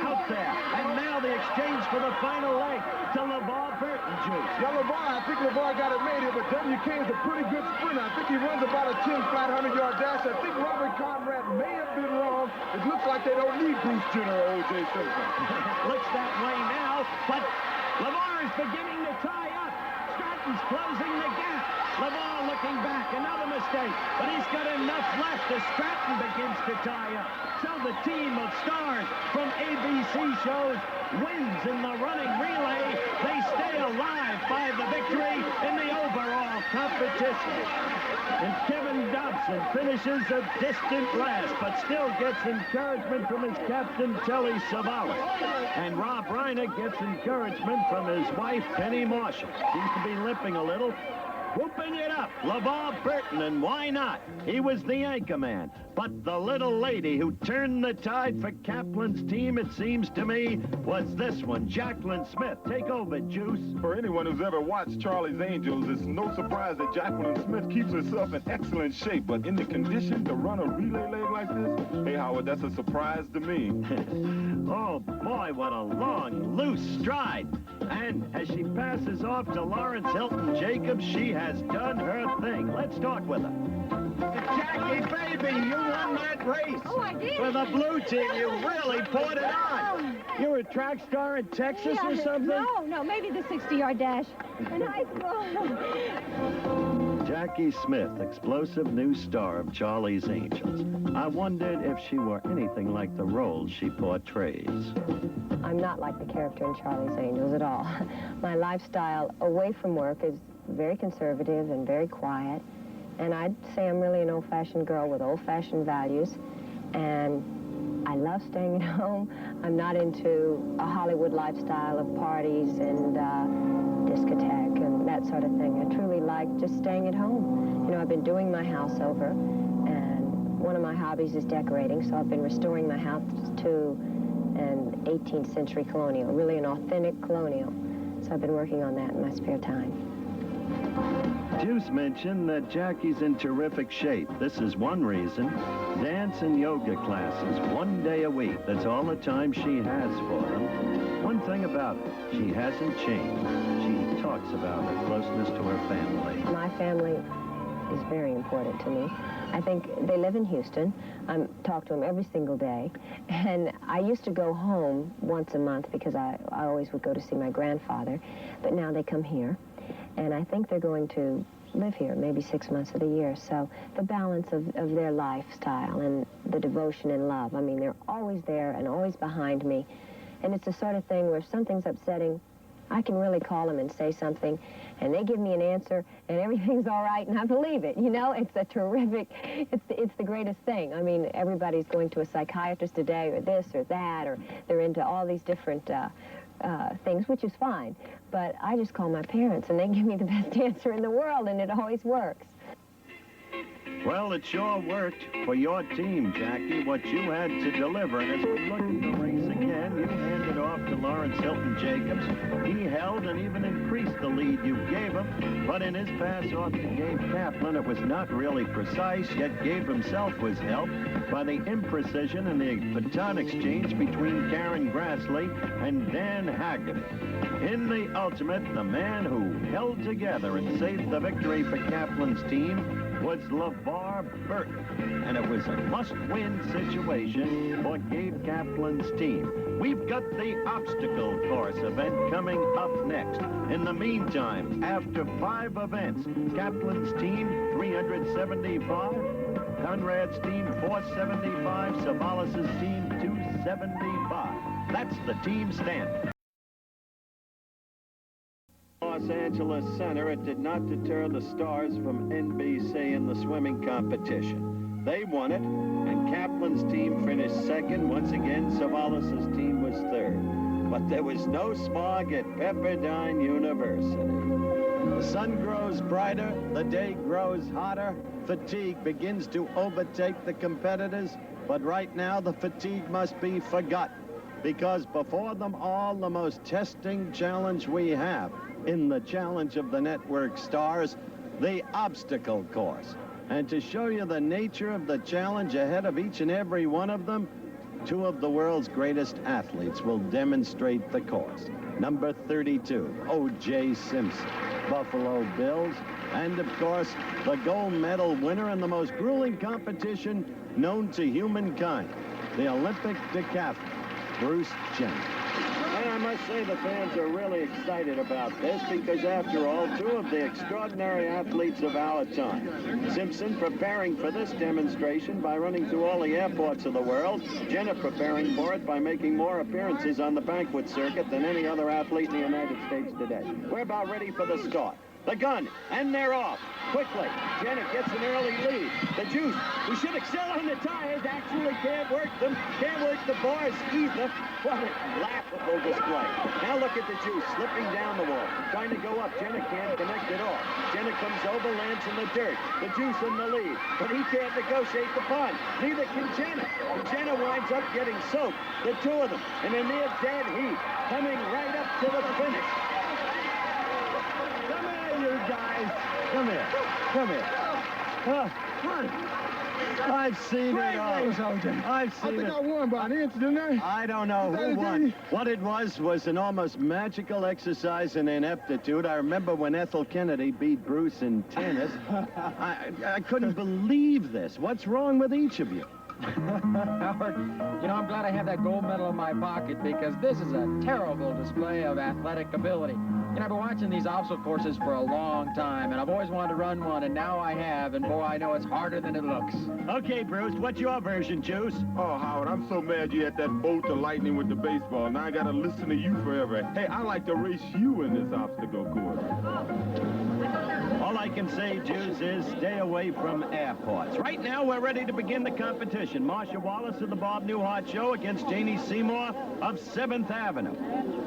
out there. And now the exchange for the final leg to LeVar Burton, Juice. Yeah, I think LeVar got it made here, but WK is a pretty good sprinter. I think he runs about a 10 flat 100-yard dash. I think Robert Conrad may have been wrong. It looks like they don't need Bruce Jenner or O.J. Simpson. Looks that way now, but LeVar is beginning to tie up. Stratton's closing the gap. LeVar looking back, another mistake, but he's got enough left as Stratton begins to tie up. So the team of stars from ABC shows wins in the running relay. They stay alive by the victory in the overall competition. And Kevin Dobson finishes a distant last, but still gets encouragement from his captain, Telly Savalas. And Rob Reiner gets encouragement from his wife, Penny Marshall. Seems to be limping a little. Whooping it up, LeVar Burton, and why not? He was the anchor man. But the little lady who turned the tide for Kaplan's team, it seems to me, was this one, Jacqueline Smith. Take over, Juice. For anyone who's ever watched Charlie's Angels, it's no surprise that Jacqueline Smith keeps herself in excellent shape. But in the condition to run a relay leg like this, hey, Howard, that's a surprise to me. Oh, boy, what a long, loose stride. And as she passes off to Lawrence Hilton Jacobs, she has done her thing. Let's talk with her. Jackie, baby, you won that race. Oh, I did? For the blue team, you really poured it on. You were a track star in Texas or something? No, maybe the 60-yard dash in high school. Jackie Smith, explosive new star of Charlie's Angels. I wondered if she were anything like the role she portrays. I'm not like the character in Charlie's Angels at all. My lifestyle away from work is very conservative and very quiet. And I'd say I'm really an old-fashioned girl with old-fashioned values. And I love staying at home. I'm not into a Hollywood lifestyle of parties and discotheque and that sort of thing. I truly like just staying at home. You know, I've been doing my house over, and one of my hobbies is decorating, so I've been restoring my house to an 18th century colonial, really an authentic colonial. So I've been working on that in my spare time. Juice mentioned that Jackie's in terrific shape. This is one reason. Dance and yoga classes, 1 day a week. That's all the time she has for them. One thing about her, she hasn't changed. She talks about her closeness to her family. My family is very important to me. I think they live in Houston. I talk to them every single day. And I used to go home once a month because I always would go to see my grandfather. But now they come here. And I think they're going to live here maybe 6 months of the year. So the balance of their lifestyle and the devotion and love, I mean, they're always there and always behind me. And it's the sort of thing where if something's upsetting, I can really call them and say something, and they give me an answer, and everything's all right, and I believe it. You know, it's a terrific, it's the greatest thing. I mean, everybody's going to a psychiatrist today, or this or that, or they're into all these different things, which is fine. But I just call my parents, and they give me the best answer in the world, and it always works. Well, it sure worked for your team, Jackie, what you had to deliver. And as we look at the race again, you handed off to Lawrence Hilton Jacobs. He held and even increased the lead you gave him. But in his pass off to Gabe Kaplan, it was not really precise, yet Gabe himself was helped by the imprecision in the baton exchange between Karen Grassley and Dan Haggerty. In the ultimate, the man who held together and saved the victory for Kaplan's team was LeVar Burton, and it was a must-win situation for Gabe Kaplan's team. We've got the obstacle course event coming up next. In the meantime, after 5 events, Kaplan's team 375, Conrad's team 475, Savalas's team 275. That's the team standing. Los Angeles Center, it did not deter the stars from NBC in the swimming competition. They won it, and Kaplan's team finished second. Once again, Savalas's team was third. But there was no smog at Pepperdine University. The sun grows brighter, the day grows hotter, fatigue begins to overtake the competitors, but right now the fatigue must be forgotten, because before them all, the most testing challenge we have in the challenge of the network stars, the obstacle course. And to show you the nature of the challenge ahead of each and every one of them, 2 of the world's greatest athletes will demonstrate the course. Number 32, O.J. Simpson, Buffalo Bills, and of course, the gold medal winner in the most grueling competition known to humankind, the Olympic decathlete, Bruce Jenner. And I must say the fans are really excited about this because, after all, 2 of the extraordinary athletes of our time. Simpson preparing for this demonstration by running through all the airports of the world. Jenner preparing for it by making more appearances on the banquet circuit than any other athlete in the United States today. We're about ready for the start. The gun, and they're off. Quickly, Janet gets an early lead. The Juice, who should excel on the tires, actually can't work them. Can't work the bars either. What a laughable display. Now look at the Juice slipping down the wall, trying to go up. Janet can't connect it all. Janet comes over, lands in the dirt. The Juice in the lead, but he can't negotiate the pond. Neither can Janet. And Janet winds up getting soaked. The two of them in a near dead heat, coming right up to the finish. Come here, you guys. Come here. Come here. Come on. I've seen it all. I've seen it. I won by an inch, didn't I? I don't know who won. What it was an almost magical exercise in ineptitude. I remember when Ethel Kennedy beat Bruce in tennis. I couldn't believe this. What's wrong with each of you? Howard, you know, I'm glad I have that gold medal in my pocket because this is a terrible display of athletic ability. You know, I've been watching these obstacle courses for a long time, and I've always wanted to run one, and now I have, and boy, I know it's harder than it looks. Okay, Bruce, what's your version, Juice? Oh, Howard, I'm so mad you had that bolt of lightning with the baseball. Now I gotta listen to you forever. Hey, I like to race you in this obstacle course. All I can say, Juice, is stay away from airports. Right now, we're ready to begin the competition. Marcia Wallace of the Bob Newhart Show against Janie Seymour of 7th Avenue.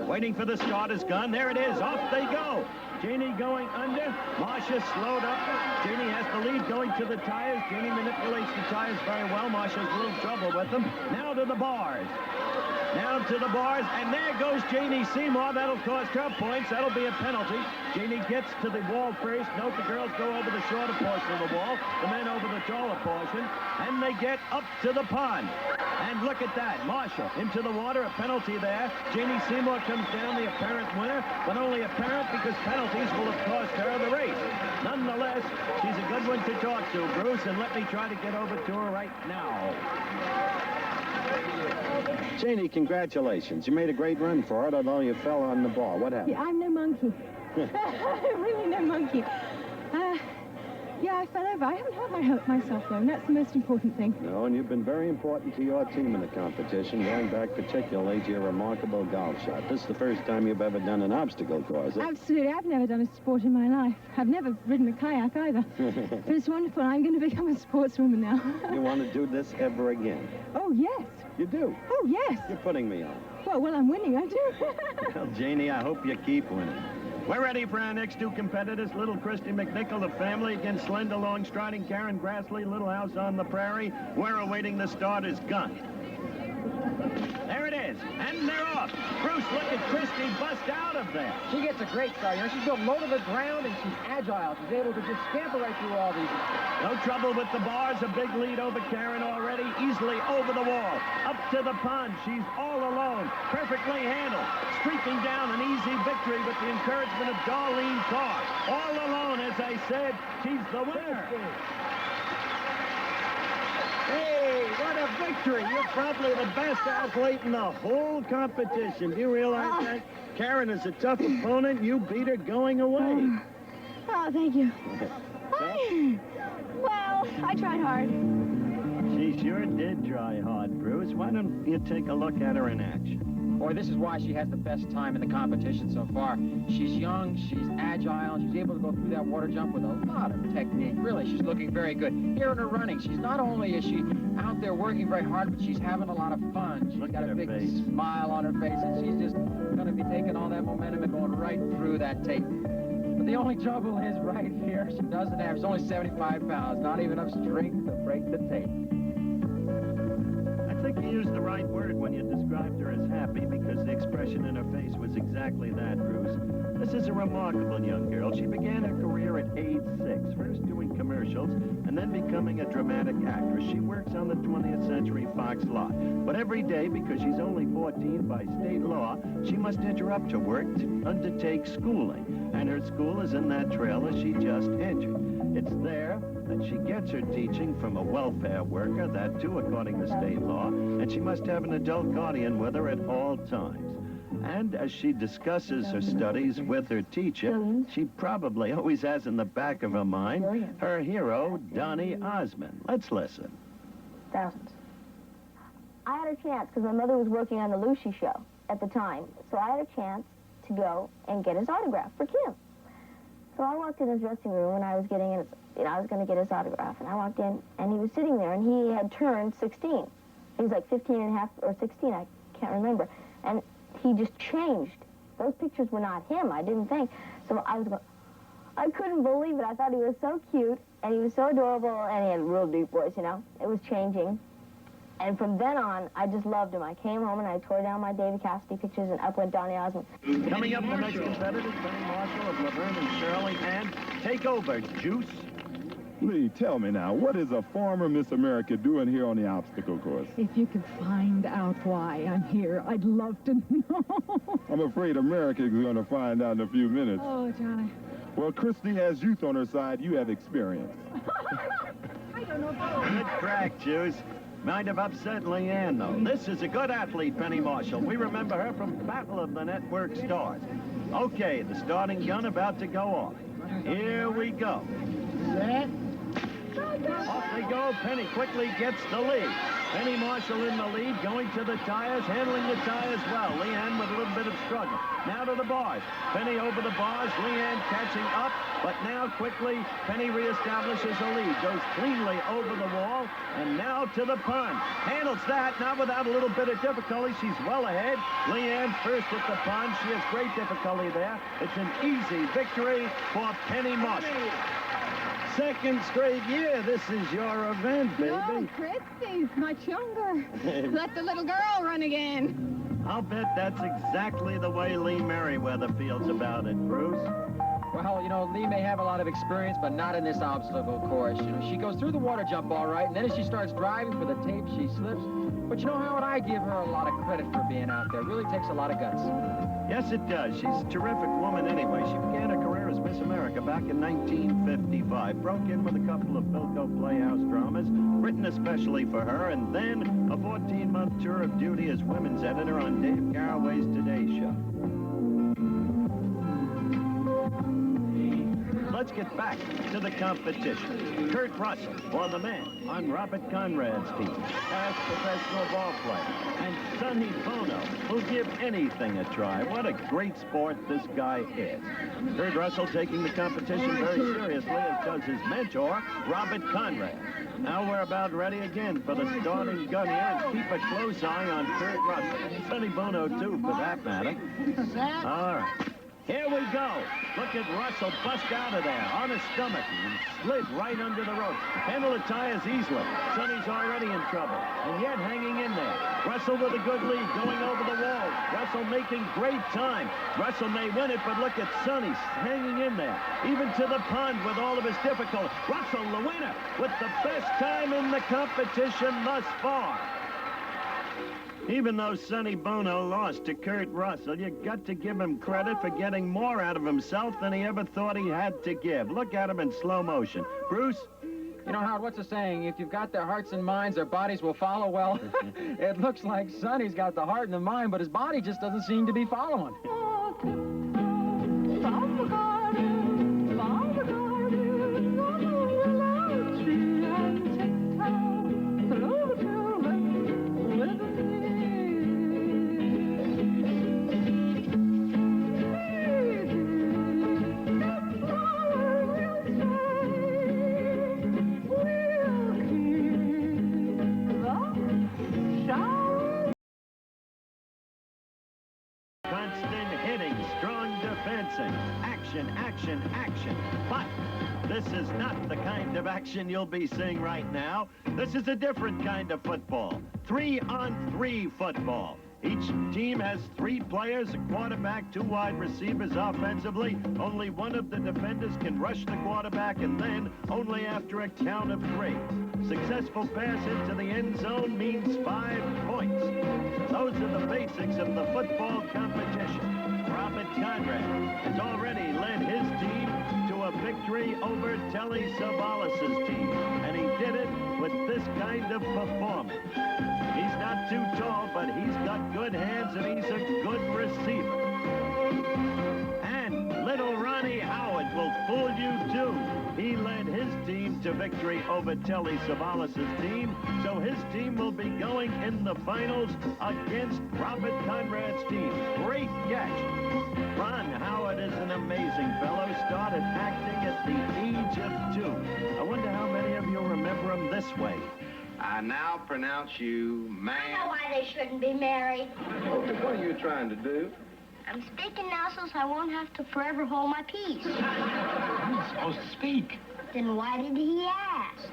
Waiting for the starter's gun. There it is. Off they go. Janie going under. Marcia slowed up. Janie has the lead going to the tires. Janie manipulates the tires very well. Marcia's a little trouble with them. Now to the bars. Now to the bars, and there goes Janie Seymour. That'll cost her points. That'll be a penalty. Janie gets to the wall first. Note the girls go over the shorter portion of the wall, the men over the taller portion, and they get up to the pond. And look at that. Marcia into the water, a penalty there. Janie Seymour comes down the apparent winner, but only apparent because penalties will have cost her the race. Nonetheless, she's a good one to talk to, Bruce, and let me try to get over to her right now. Janie, congratulations. You made a great run for it, although you fell on the ball. What happened? Yeah, I'm no monkey. I'm really no monkey. Yeah, I fell over. I haven't hurt myself, though, and that's the most important thing. No, and you've been very important to your team in the competition, going back particularly to your remarkable golf shot. This is the first time you've ever done an obstacle course. Absolutely. I've never done a sport in my life. I've never ridden a kayak either. But it's wonderful. I'm going to become a sportswoman now. You want to do this ever again? Oh, yes. You do? Oh, yes. You're putting me on. Well, I'm winning. I do. Well, Janie, I hope you keep winning. We're ready for our next two competitors. Little Christy McNichol, the family, against slender, long-striding Karen Grassley, Little House on the Prairie. We're awaiting the starter's gun. There it is, and they're off. Bruce, look at Christy bust out of there. She gets a great start. You know, she's built low to the ground, and she's agile. She's able to just scamper right through all these. No trouble with the bars. A big lead over Karen already. Easily over the wall. Up to the pond. She's all alone. Perfectly handled. Streaking down an easy victory with the encouragement of Darlene Carr. All alone, as I said, she's the winner. Hey, what a victory. You're probably the best athlete in the whole competition. Do you realize that? Karen is a tough opponent. You beat her going away. Oh, thank you. Well, I tried hard. She sure did try hard, Bruce. Why don't you take a look at her in action? Boy, this is why she has the best time in the competition so far. She's young, she's agile, she's able to go through that water jump with a lot of technique. Really, she's looking very good. Here in her running, she's not only is she out there working very hard, but she's having a lot of fun. She's got a big smile on her face, and she's just going to be taking all that momentum and going right through that tape. But the only trouble is right here, she doesn't have, she's only 75 pounds, not even enough strength to break the tape. I think you used the right word when you described her as happy, because the expression in her face was exactly that, Bruce. This is a remarkable young girl. She began her career at age 6, first doing commercials and then becoming a dramatic actress. She works on the 20th Century Fox lot. But every day, because she's only 14 by state law, she must interrupt her work to undertake schooling. And her school is in that trailer she just entered. It's there that she gets her teaching from a welfare worker, that too according to state law, and she must have an adult guardian with her at all times. And as she discusses her studies with her teacher, she probably always has in the back of her mind her hero, Donny Osmond. Let's listen. Thousands. I had a chance because my mother was working on the Lucy show at the time, so I had a chance to go and get his autograph for Kim. So I walked in his dressing room, and I was getting in, I was going to get his autograph. And I walked in, and he was sitting there, and he had turned 16. He was like 15 and a half or 16, I can't remember. And he just changed. Those pictures were not him, I didn't think. So I was going, I couldn't believe it. I thought he was so cute, and he was so adorable, and he had a real deep voice, you know. It was changing. And from then on, I just loved him. I came home and I tore down my David Cassidy pictures, and up went Donny Osmond. Coming up, the next competitors, Penny Marshall of Laverne and Shirley, and take over, Juice. Lee, tell me now, what is a former Miss America doing here on the obstacle course? If you could find out why I'm here, I'd love to know. I'm afraid America is going to find out in a few minutes. Oh, Johnny. Well, Christy has youth on her side. You have experience. I don't know. Good crack, Juice. Might have upset Leanne, though. This is a good athlete, Penny Marshall. We remember her from Battle of the Network Stars. Okay, the starting gun about to go off. Here we go. Set. Off they go. Penny quickly gets the lead. Penny Marshall in the lead, going to the tires, handling the tires well. Leanne with a little bit of struggle. Now to the bars. Penny over the bars. Leanne catching up, but now quickly Penny reestablishes a lead. Goes cleanly over the wall, and now to the pond. Handles that, not without a little bit of difficulty. She's well ahead. Leanne first at the pond. She has great difficulty there. It's an easy victory for Penny Marshall. Second straight year, this is your event, baby. No, Christy's much younger. Let the little girl run again. I'll bet that's exactly the way Lee Merriweather feels about it, Bruce. Well, you know, Lee may have a lot of experience, but not in this obstacle course. You know, she goes through the water jump all right, and then as she starts driving for the tape, she slips. But you know, Howard, I give her a lot of credit for being out there. It really takes a lot of guts. Yes, it does. She's a terrific woman anyway. She began her career as Miss America back in 1955. Broke in with a couple of Philco Playhouse dramas, written especially for her, and then a 14-month tour of duty as women's editor on Dave Garraway's Today Show. Let's get back to the competition. Kurt Russell, for the men, on Robert Conrad's team, past professional ball player, and Sonny Bono, who'll give anything a try. What a great sport this guy is. Kurt Russell taking the competition very seriously, as does his mentor, Robert Conrad. Now we're about ready again for the starting gun here, and keep a close eye on Kurt Russell. Sonny Bono, too, for that matter. All right. Here we go. Look at Russell bust out of there on his stomach and slid right under the ropes. Handle the tires easily. Sonny's already in trouble, and yet hanging in there. Russell with a good lead, going over the wall. Russell making great time. Russell may win it, but look at Sonny hanging in there, even to the pond with all of his difficulty. Russell, the winner, with the best time in the competition thus far. Even though Sonny Bono lost to Kurt Russell, you got to give him credit for getting more out of himself than he ever thought he had to give. Look at him in slow motion. Bruce? You know, Howard, what's the saying? If you've got their hearts and minds, their bodies will follow. Well, it looks like Sonny's got the heart and the mind, but his body just doesn't seem to be following. Action, action. But this is not the kind of action you'll be seeing right now. This is a different kind of football. 3-on-3 football. Each team has 3 players, a quarterback, 2 wide receivers offensively. Only one of the defenders can rush the quarterback, and then only after a count of 3. Successful pass into the end zone means 5 points. Those are the basics of the football competition. Robert Conrad has already led his team to a victory over Telly Savalas' team, and he did it with this kind of performance. He's not too tall, but he's got good hands, and he's a good receiver. And little Ronnie Howard will fool you, too. He led his team to victory over Telly Savalas' team, so his team will be going in the finals against Robert Conrad's team. Great catch. Ron Howard is an amazing fellow. Started acting Smith, too. I wonder how many of you remember him this way. I now pronounce you man. I know why they shouldn't be married. Opie, what are you trying to do? I'm speaking now so I won't have to forever hold my peace. I'm not supposed to speak. Then why did he ask?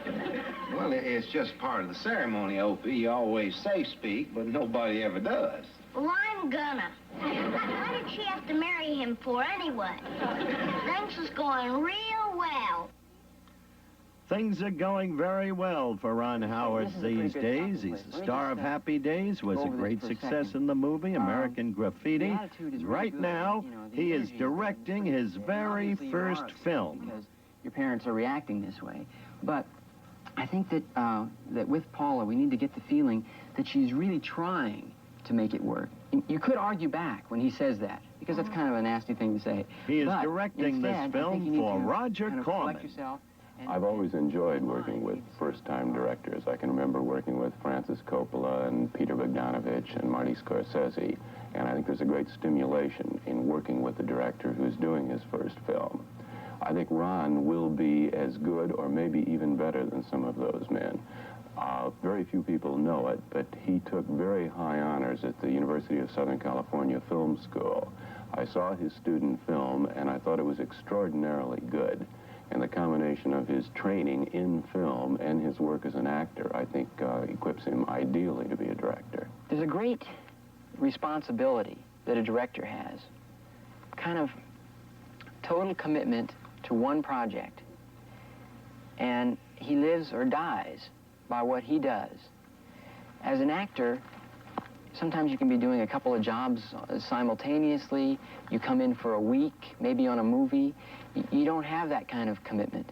Well, it's just part of the ceremony, Opie. You always say speak, but nobody ever does. Well, I'm gonna. What did she have to marry him for anyway? Things was going real well. Things are going very well for Ron Howard these days. He's the star of Happy Days, was a great success in the movie American Graffiti. Right now, he is directing his very first film. Your parents are reacting this way. But I think that, that with Paula, we need to get the feeling that she's really trying to make it work. You could argue back when he says that, because that's kind of a nasty thing to say. He is but directing instead, this film for Roger Corman. I've always enjoyed working with first-time directors. I can remember working with Francis Coppola and Peter Bogdanovich and Marty Scorsese, and I think there's a great stimulation in working with a director who's doing his first film. I think Ron will be as good or maybe even better than some of those men. Very few people know it, but he took very high honors at the University of Southern California Film School. I saw his student film, and I thought it was extraordinarily good. And the combination of his training in film and his work as an actor, I think, equips him ideally to be a director. There's a great responsibility that a director has. Kind of total commitment to one project. And he lives or dies by what he does. As an actor, sometimes you can be doing a couple of jobs simultaneously. You come in for a week, maybe on a movie. You don't have that kind of commitment.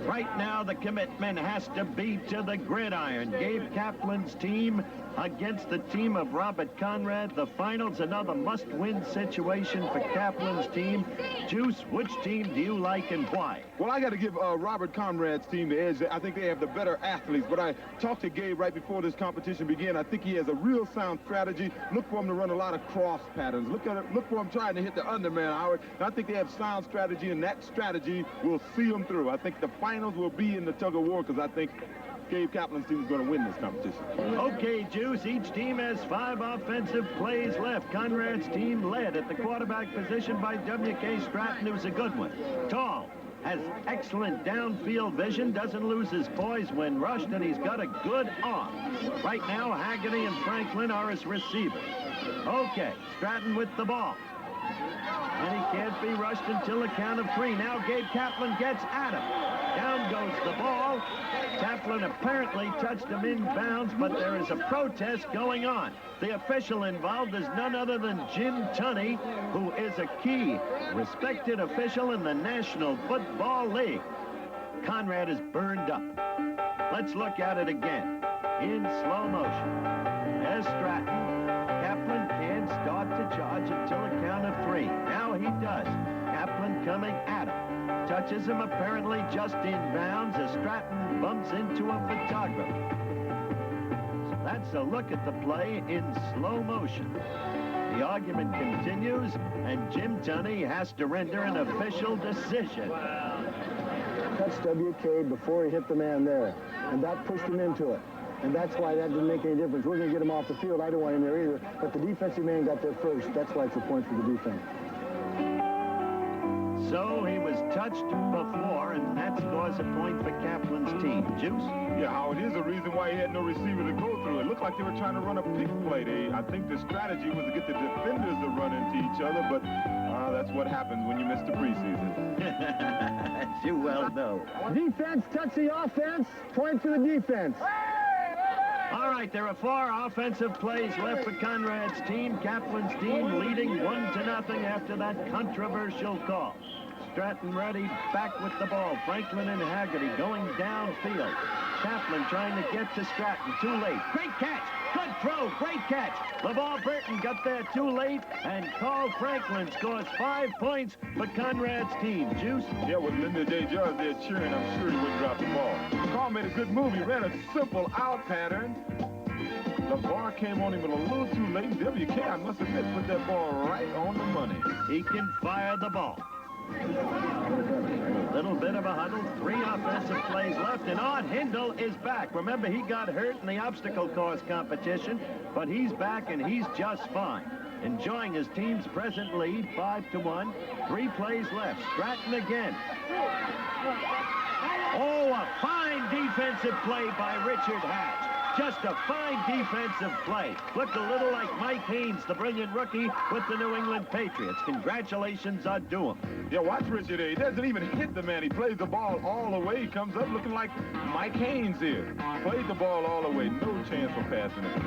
Right now, the commitment has to be to the gridiron. Gabe Kaplan's team against the team of Robert Conrad. The final's another must-win situation for Kaplan's team. Juice, which team do you like and why? Well, I got to give Robert Conrad's team the edge. I think they have the better athletes, but I talked to Gabe right before this competition began. I think he has a real sound strategy. Look for him to run a lot of cross patterns. Look for him trying to hit the underman, Howard. And I think they have sound strategy, and that strategy will see them through. I think the finals will be in the tug-of-war because I think Gabe Kaplan's team is going to win this competition. Okay, Juice, each team has 5 offensive plays left. Conrad's team led at the quarterback position by W.K. Stratton, who's a good one. Tall, has excellent downfield vision, doesn't lose his poise when rushed, and he's got a good arm. Right now, Haggerty and Franklin are his receivers. Okay, Stratton with the ball. And he can't be rushed until the count of 3. Now Gabe Kaplan gets at him. Down goes the ball. Kaplan apparently touched him inbounds, but there is a protest going on. The official involved is none other than Jim Tunney, who is a key, respected official in the National Football League. Conrad is burned up. Let's look at it again. In slow motion. As Stratton. Kaplan can't start to charge until a count of 3. Now he does. Kaplan coming at him. Touches him apparently just inbounds as Stratton bumps into a photographer. So that's a look at the play in slow motion. The argument continues, and Jim Tunney has to render an official decision. Touched WK before he hit the man there, and that pushed him into it. And that's why that didn't make any difference. We're going to get him off the field. I don't want him there either. But the defensive man got there first. That's why it's a point for the defense. So he was touched before, and that scores a point for Kaplan's team. Juice? Yeah, Howard, here's the reason why he had no receiver to go through. It looked like they were trying to run a pick play. I think the strategy was to get the defenders to run into each other, but that's what happens when you miss the preseason. As you well know. Defense, touch the offense. Point for the defense. All right, there are 4 offensive plays left for Conrad's team. Kaplan's team leading 1-0 after that controversial call. Stratton ready, back with the ball. Franklin and Haggerty going downfield. Kaplan trying to get to Stratton. Too late. Great catch. Good throw. Great catch. LeVar Burton got there too late, and Carl Franklin scores 5 points for Conrad's team. Juice? Yeah, with Linda Day Judge there cheering, I'm sure he wouldn't drop the ball. Carl made a good move. He ran a simple out pattern. LeVar came on him a little too late. WK, I must admit, put that ball right on the money. He can fire the ball. Little bit of a huddle, 3 offensive plays left, and Art Hindle is back. Remember, he got hurt in the obstacle course competition, but he's back, and he's just fine. Enjoying his team's present lead, 5-1, 3 plays left. Stratton again. Oh, a fine defensive play by Richard Hatch. Just a fine defensive play. Looked a little like Mike Haynes, the brilliant rookie with the New England Patriots. Congratulations are due him. Yeah, watch Richard here. He doesn't even hit the man. He plays the ball all the way. He comes up looking like Mike Haynes here. Played the ball all the way. No chance for passing it.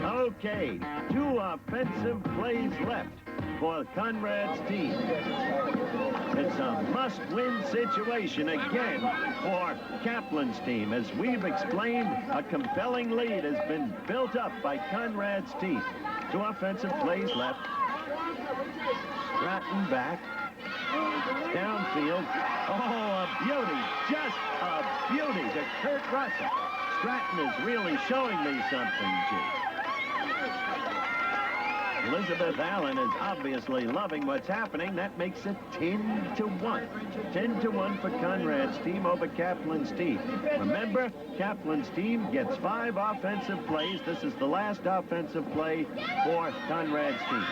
Okay, 2 offensive plays left for Conrad's team. It's a must-win situation again for Kaplan's team. As we've explained, a compelling lead has been built up by Conrad's team. 2 offensive plays left. Stratton back. Downfield. Oh, a beauty. Just a beauty to Kurt Russell. Stratton is really showing me something, G. Elizabeth Allen is obviously loving what's happening. That makes it 10-1. 10-1 for Conrad's team over Kaplan's team. Remember, Kaplan's team gets 5 offensive plays. This is the last offensive play for Conrad's team.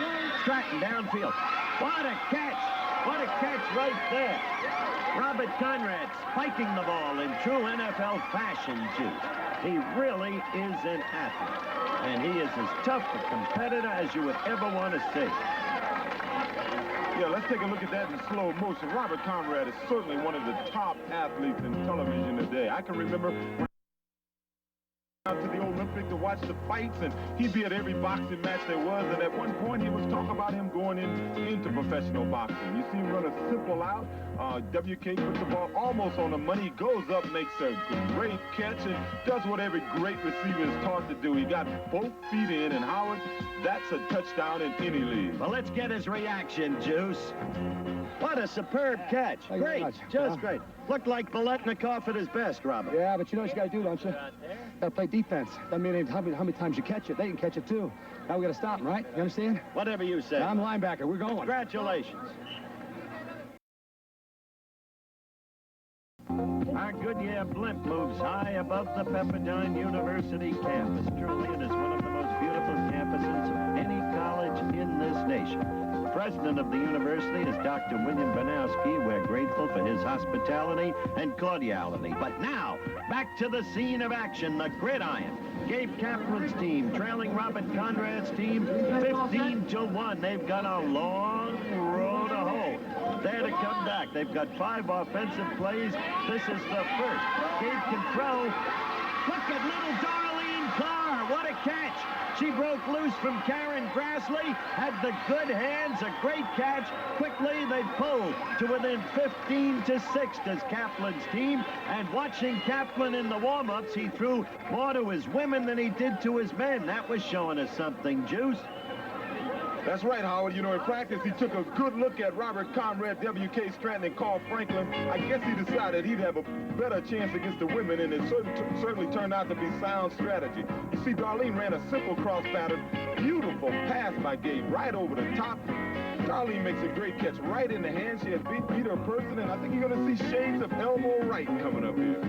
Stratton downfield. What a catch! What a catch right there. Robert Conrad spiking the ball in true NFL fashion, Juice. He really is an athlete. And he is as tough a competitor as you would ever want to see. Yeah, let's take a look at that in slow motion. Robert Conrad is certainly one of the top athletes in television today. I can remember out to the Olympic to watch the fights, and he'd be at every boxing match there was, and at one point he was talking about him going into professional boxing. You see him run a simple out. WK puts the ball almost on the money, goes up, makes a great catch, and does what every great receiver is taught to do. He got both feet in, and Howard, that's a touchdown in any league. Well, let's get his reaction, Juice. What a superb catch. Great, just great. Looked like Biletnikoff at his best, Robert. Yeah, but you know what you got to do, don't you? Got to play defense. I mean, how many times you catch it, they can catch it too. Now we got to stop them, right? You understand? Whatever you say. I'm linebacker. We're going. Congratulations. Our Goodyear blimp moves high above the Pepperdine University campus. Truly, it is one of the most beautiful campuses of any college in this nation. The president of the university is Dr. William Banowski. We're grateful for his hospitality and cordiality. But now, back to the scene of action, the gridiron. Gabe Kaplan's team trailing Robert Conrad's team 15-1. They've got a long road to hoe. There to come back. They've got 5 offensive plays. This is the first. Gabe can throw. Look at little Darlene Carr. What a catch. She broke loose from Karen Grassley, had the good hands, a great catch. Quickly, they pulled to within 15-6 as Kaplan's team. And watching Kaplan in the warm-ups, he threw more to his women than he did to his men. That was showing us something, Juice. That's right, Howard. You know, in practice, he took a good look at Robert Conrad, W.K. Stratton, and Carl Franklin. I guess he decided he'd have a better chance against the women, and it certainly turned out to be sound strategy. You see, Darlene ran a simple cross pattern. Beautiful pass by Gabe, right over the top. Darlene makes a great catch right in the hand. She has beat her person, and I think you're going to see shades of Elmo Wright coming up here.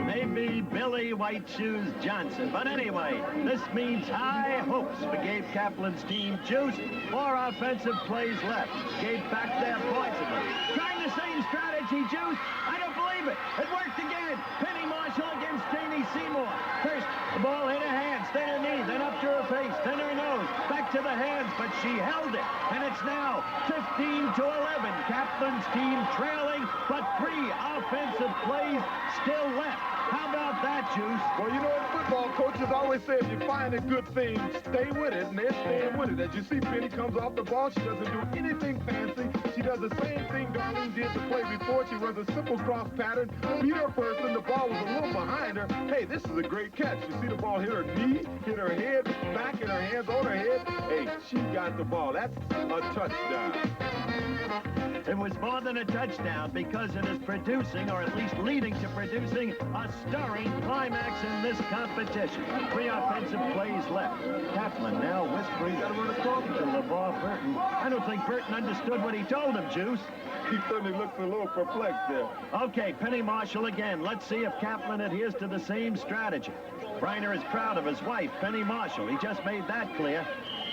Maybe Billy White Shoes Johnson. But anyway, this means high hopes for Gabe Kaplan's team. Juice, 4 offensive plays left. Gabe back there pointedly. Trying the same strategy, Juice. I don't believe it. It worked again. Penny Marshall against Janie Seymour. First, the ball hit her hands, then her knee, then up to her face, then her nose. Back to the hands, but she held it. And it's now 15-11. Kaplan's team trailing, but 3 offensive plays still left. How about that, Juice? Well, you know, in football, coaches always say if you find a good thing, stay with it, and they're staying with it. As you see, Penny comes off the ball. She doesn't do anything fancy. She does the same thing Darlene did the play before. She runs a simple cross pattern, beat her person. The ball was a little behind her. Hey, this is a great catch. You see the ball hit her knee, hit her head, back in her hands, on her head. Hey, she got the ball. That's a touchdown. It was more than a touchdown because it is producing, or at least leading to producing, a stirring climax in this competition. 3 offensive plays left. Kaplan now whispering to LeVar Burton. I don't think Burton understood what he told him, Juice. He certainly looks a little perplexed there. Okay, Penny Marshall again. Let's see if Kaplan adheres to the same strategy. Reiner is proud of his wife, Penny Marshall. He just made that clear.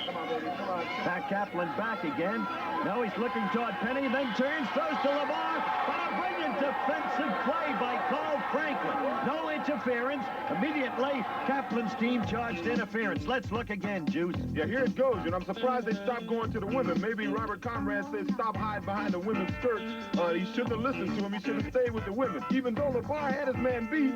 Pat Kaplan back again. Now he's looking toward Penny, then turns, throws to LeVar. But a brilliant defensive play by Carl Franklin. No interference. Immediately, Kaplan's team charged interference. Let's look again, Juice. Yeah, here it goes, and I'm surprised they stopped going to the women. Maybe Robert Conrad said stop hiding behind the women's skirts. He shouldn't have listened to him. He should have stayed with the women, even though LeVar had his man beat.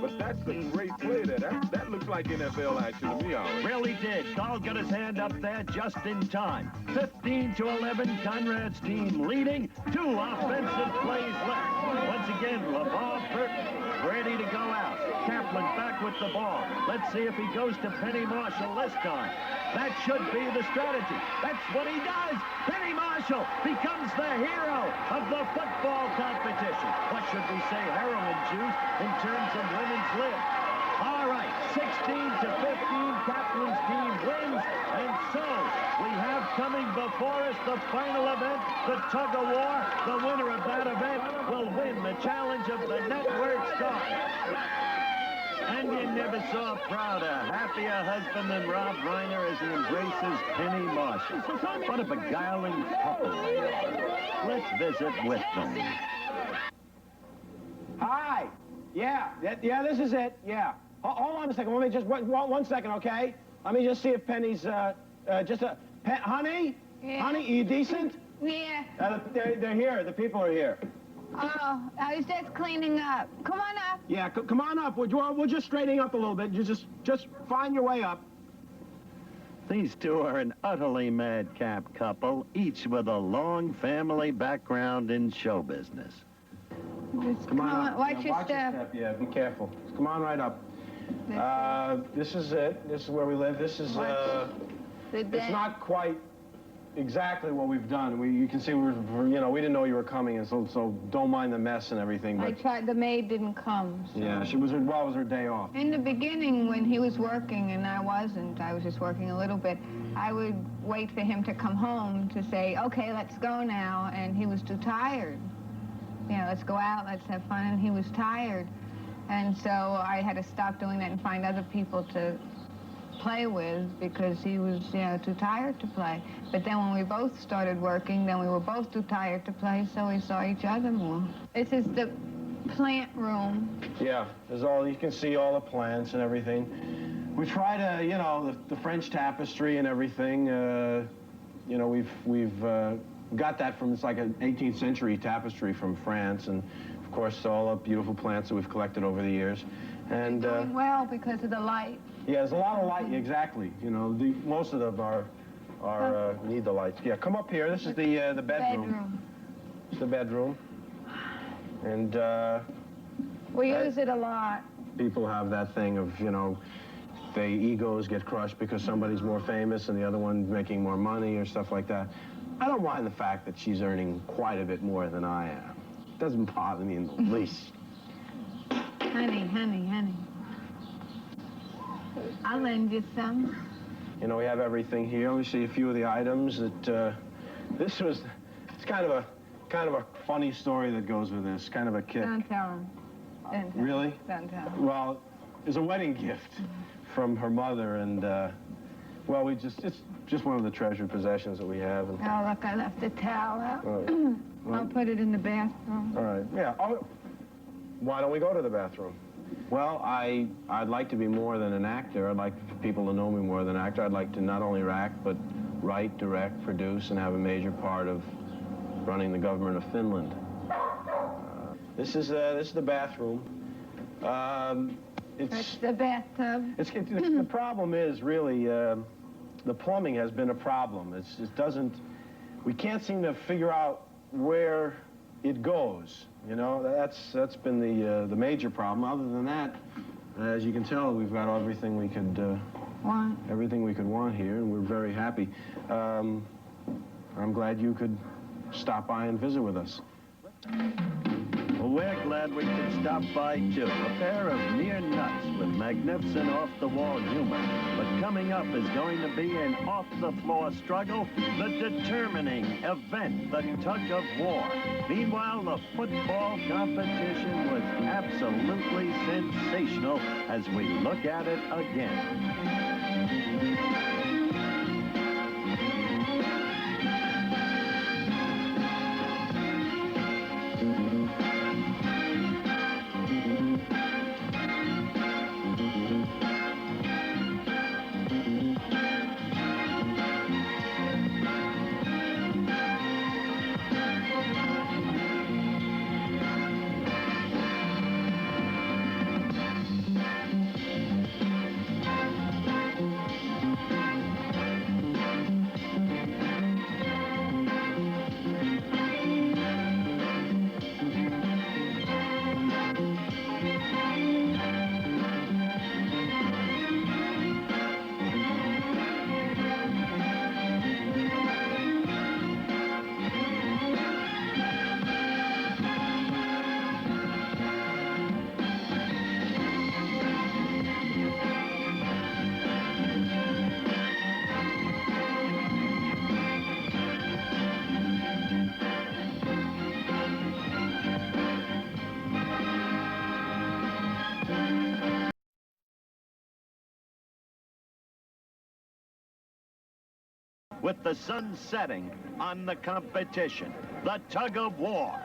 But that's a great play there. That looks like NFL action to me, Howard. Really did. Carl got his hand up there just in time. 15-11, Conrad's team leading. 2 offensive plays left. Once again, LeVar Burton ready to go out. Kaplan back with the ball. Let's see if he goes to Penny Marshall this time. That should be the strategy. That's what he does. Penny Marshall becomes the hero of the football competition. What should we say, heroin, Juice, in terms of women's lib? All right, 16-15, Kaplan's team wins. And so we have coming before us the final event, the tug-of-war. The winner of that event will win the challenge of the Network Stars. And you never saw a prouder, happier husband than Rob Reiner as he embraces Penny Marshall. What a beguiling couple they are. Let's visit with them. Hi. Yeah, this is it. Yeah. Hold on a second. Let me just one second, okay? Let me just see if Penny's honey. Yeah. Honey, are you decent? Yeah. They're here. The people are here. Oh, I was just cleaning up. Come on up. Yeah, come on up. We're just straightening up a little bit. You just find your way up. These two are an utterly madcap couple, each with a long family background in show business. Come on up. Watch your step. Yeah, be careful. Come on right up. This is it. This is where we live. This is, it's not quite exactly what we've done. You can see we didn't know you were coming, and so don't mind the mess and everything. But I tried. The maid didn't come. So. Yeah, it was her day off. In the beginning, when he was working and I wasn't, I was just working a little bit, I would wait for him to come home to say, okay, let's go now, and he was too tired. You know, let's go out, let's have fun, and he was tired. And so I had to stop doing that and find other people to play with because he was, too tired to play. But then when we both started working, then we were both too tired to play, so we saw each other more. This is the plant room. Yeah, you can see all the plants and everything. We try to, the French tapestry and everything, we've got that from, it's like an 18th century tapestry from France, and of course all the beautiful plants that we've collected over the years. And doing well because of the light. Yeah, there's a lot of light, exactly. Most of them are need the lights. Yeah, come up here. This is the bedroom. It's the bedroom. And we use it a lot. People have that thing of, their egos get crushed because somebody's more famous and the other one's making more money or stuff like that. I don't mind the fact that she's earning quite a bit more than I am. It doesn't bother me in the least. Honey. I'll lend you some. We have everything here. Let me see a few of the items that, it's kind of a funny story that goes with this, kind of a kick. Don't tell him. Really? Don't tell him. Well, it's a wedding gift from her mother, and, it's just one of the treasured possessions that we have. And... Oh, look, I left the towel out. Right. I'll put it in the bathroom. All right, yeah. Why don't we go to the bathroom? Well, I'd like to be more than an actor. I'd like for people to know me more than an actor. I'd like to not only act, but write, direct, produce, and have a major part of running the government of Finland. This is the bathroom. It's the bathtub. The problem is really the plumbing has been a problem. We can't seem to figure out where it goes. That's been the major problem. Other than that, as you can tell, we've got everything we could Why? Everything we could want here, and we're very happy. I'm glad you could stop by and visit with us. Well, we're glad we could stop by, too. A pair of near nuts with magnificent off-the-wall humor. But coming up is going to be an off-the-floor struggle, the determining event, the tug of war. Meanwhile, the football competition was absolutely sensational as we look at it again. With the sun setting on the competition, the tug of war.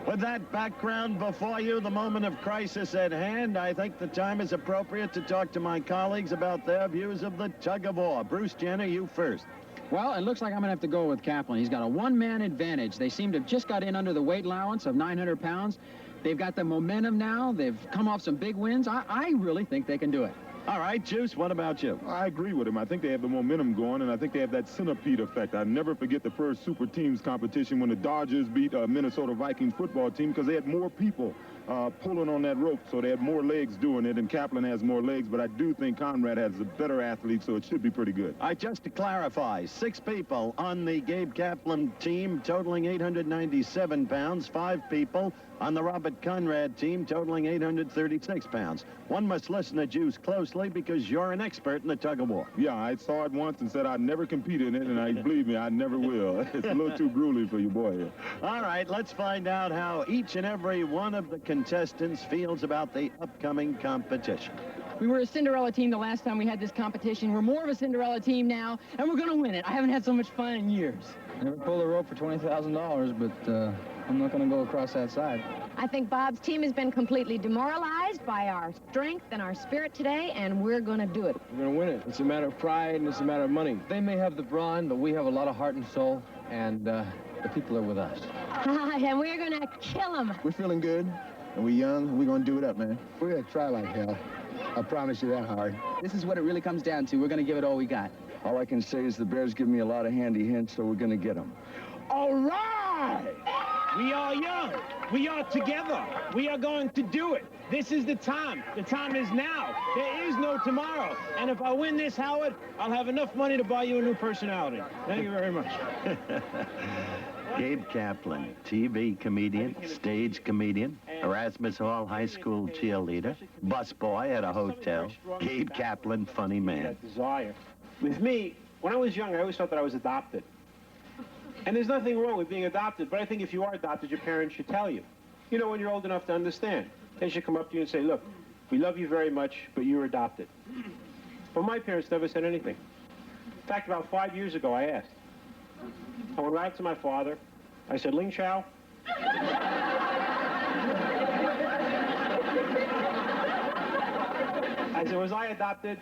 With that background before you, the moment of crisis at hand, I think the time is appropriate to talk to my colleagues about their views of the tug of war. Bruce Jenner, you first. Well, it looks like I'm going to have to go with Kaplan. He's got a one-man advantage. They seem to have just got in under the weight allowance of 900 pounds. They've got the momentum now. They've come off some big wins. I really think they can do it. All right, Juice, what about you? I agree with him. I think they have the momentum going, and I think they have that centipede effect. I never forget the first Super Teams competition when the Dodgers beat a Minnesota Vikings football team because they had more people pulling on that rope, so they had more legs doing it, and Kaplan has more legs, but I do think Conrad has a better athlete, so it should be pretty good. Just to clarify, 6 people on the Gabe Kaplan team totaling 897 pounds, 5 people on the Robert Conrad team totaling 836 pounds. One must listen to Juice closely because you're an expert in the tug of war. Yeah, I saw it once and said I'd never compete in it, and believe me, I never will. It's a little too grueling for your boy here. All right, let's find out how each and every one of the contestants feels about the upcoming competition. We were a Cinderella team the last time we had this competition. We're more of a Cinderella team now, and we're going to win it. I haven't had so much fun in years. Never pulled a rope for $20,000, but I'm not going to go across that side. I think Bob's team has been completely demoralized by our strength and our spirit today, and we're going to do it. We're going to win it. It's a matter of pride, and it's a matter of money. They may have the brawn, but we have a lot of heart and soul, and the people are with us. And we're going to kill them. We're feeling good, and we're young, and we're going to do it up, man. We're going to try like hell. I promise you that, Howard. This is what it really comes down to. We're going to give it all we got. All I can say is the Bears give me a lot of handy hints, so we're going to get them. All right! We are young. We are together. We are going to do it. This is the time. The time is now. There is no tomorrow. And if I win this, Howard, I'll have enough money to buy you a new personality. Thank you very much. Gabe Kaplan, TV comedian, stage comedian, Erasmus Hall High School cheerleader, busboy at a hotel. Gabe Kaplan, funny man. That desire. With me, when I was young, I always thought that I was adopted. And there's nothing wrong with being adopted, but I think if you are adopted, your parents should tell you. You know, when you're old enough to understand. They should come up to you and say, look, we love you very much, but you're adopted. But my parents never said anything. In fact, about 5 years ago, I asked. I went right up to my father. I said, Ling Chow. I said, was I adopted?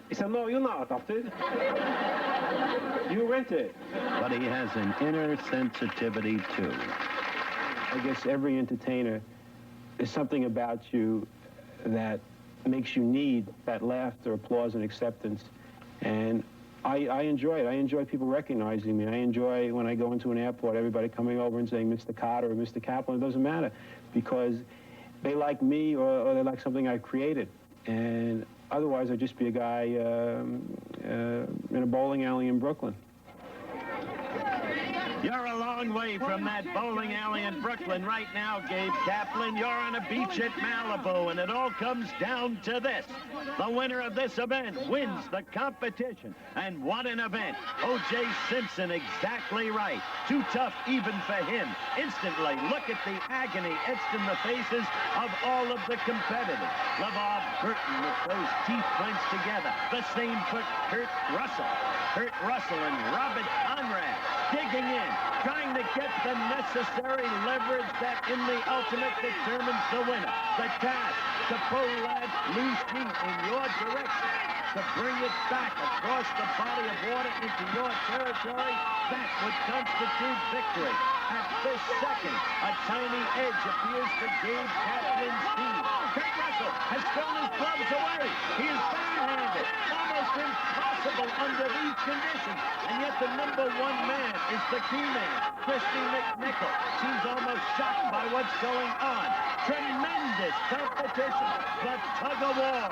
He said, no, you're not adopted. You rented. But he has an inner sensitivity, too. I guess every entertainer, there's something about you that makes you need that laughter, applause, and acceptance. And I enjoy it. I enjoy people recognizing me. I enjoy when I go into an airport, everybody coming over and saying Mr. Carter or Mr. Kaplan. It doesn't matter because they like me or they like something I created. And Otherwise, I'd just be a guy in a bowling alley in Brooklyn. You're a long way from that bowling alley in Brooklyn right now, Gabe Kaplan. You're on a beach at Malibu, and it all comes down to this. The winner of this event wins the competition. And what an event. O.J. Simpson exactly right. Too tough even for him. Instantly, look at the agony etched in the faces of all of the competitors. LeVar Burton with those teeth clenched together. The same for Kurt Russell. Kurt Russell and Robert Conrad digging in, trying to get the necessary leverage that in the ultimate determines the winner. The task to pull that loose sheet in your direction, to bring it back across the body of water into your territory, that would constitute victory. At this second, a tiny edge appears for Gabe Kaplan's team. Kurt Russell has thrown his gloves away. He is barehanded. Almost impossible under these conditions. And yet the #1 man is the key man, Christy McNichol. She's almost shocked by what's going on. Tremendous competition, but tug of war.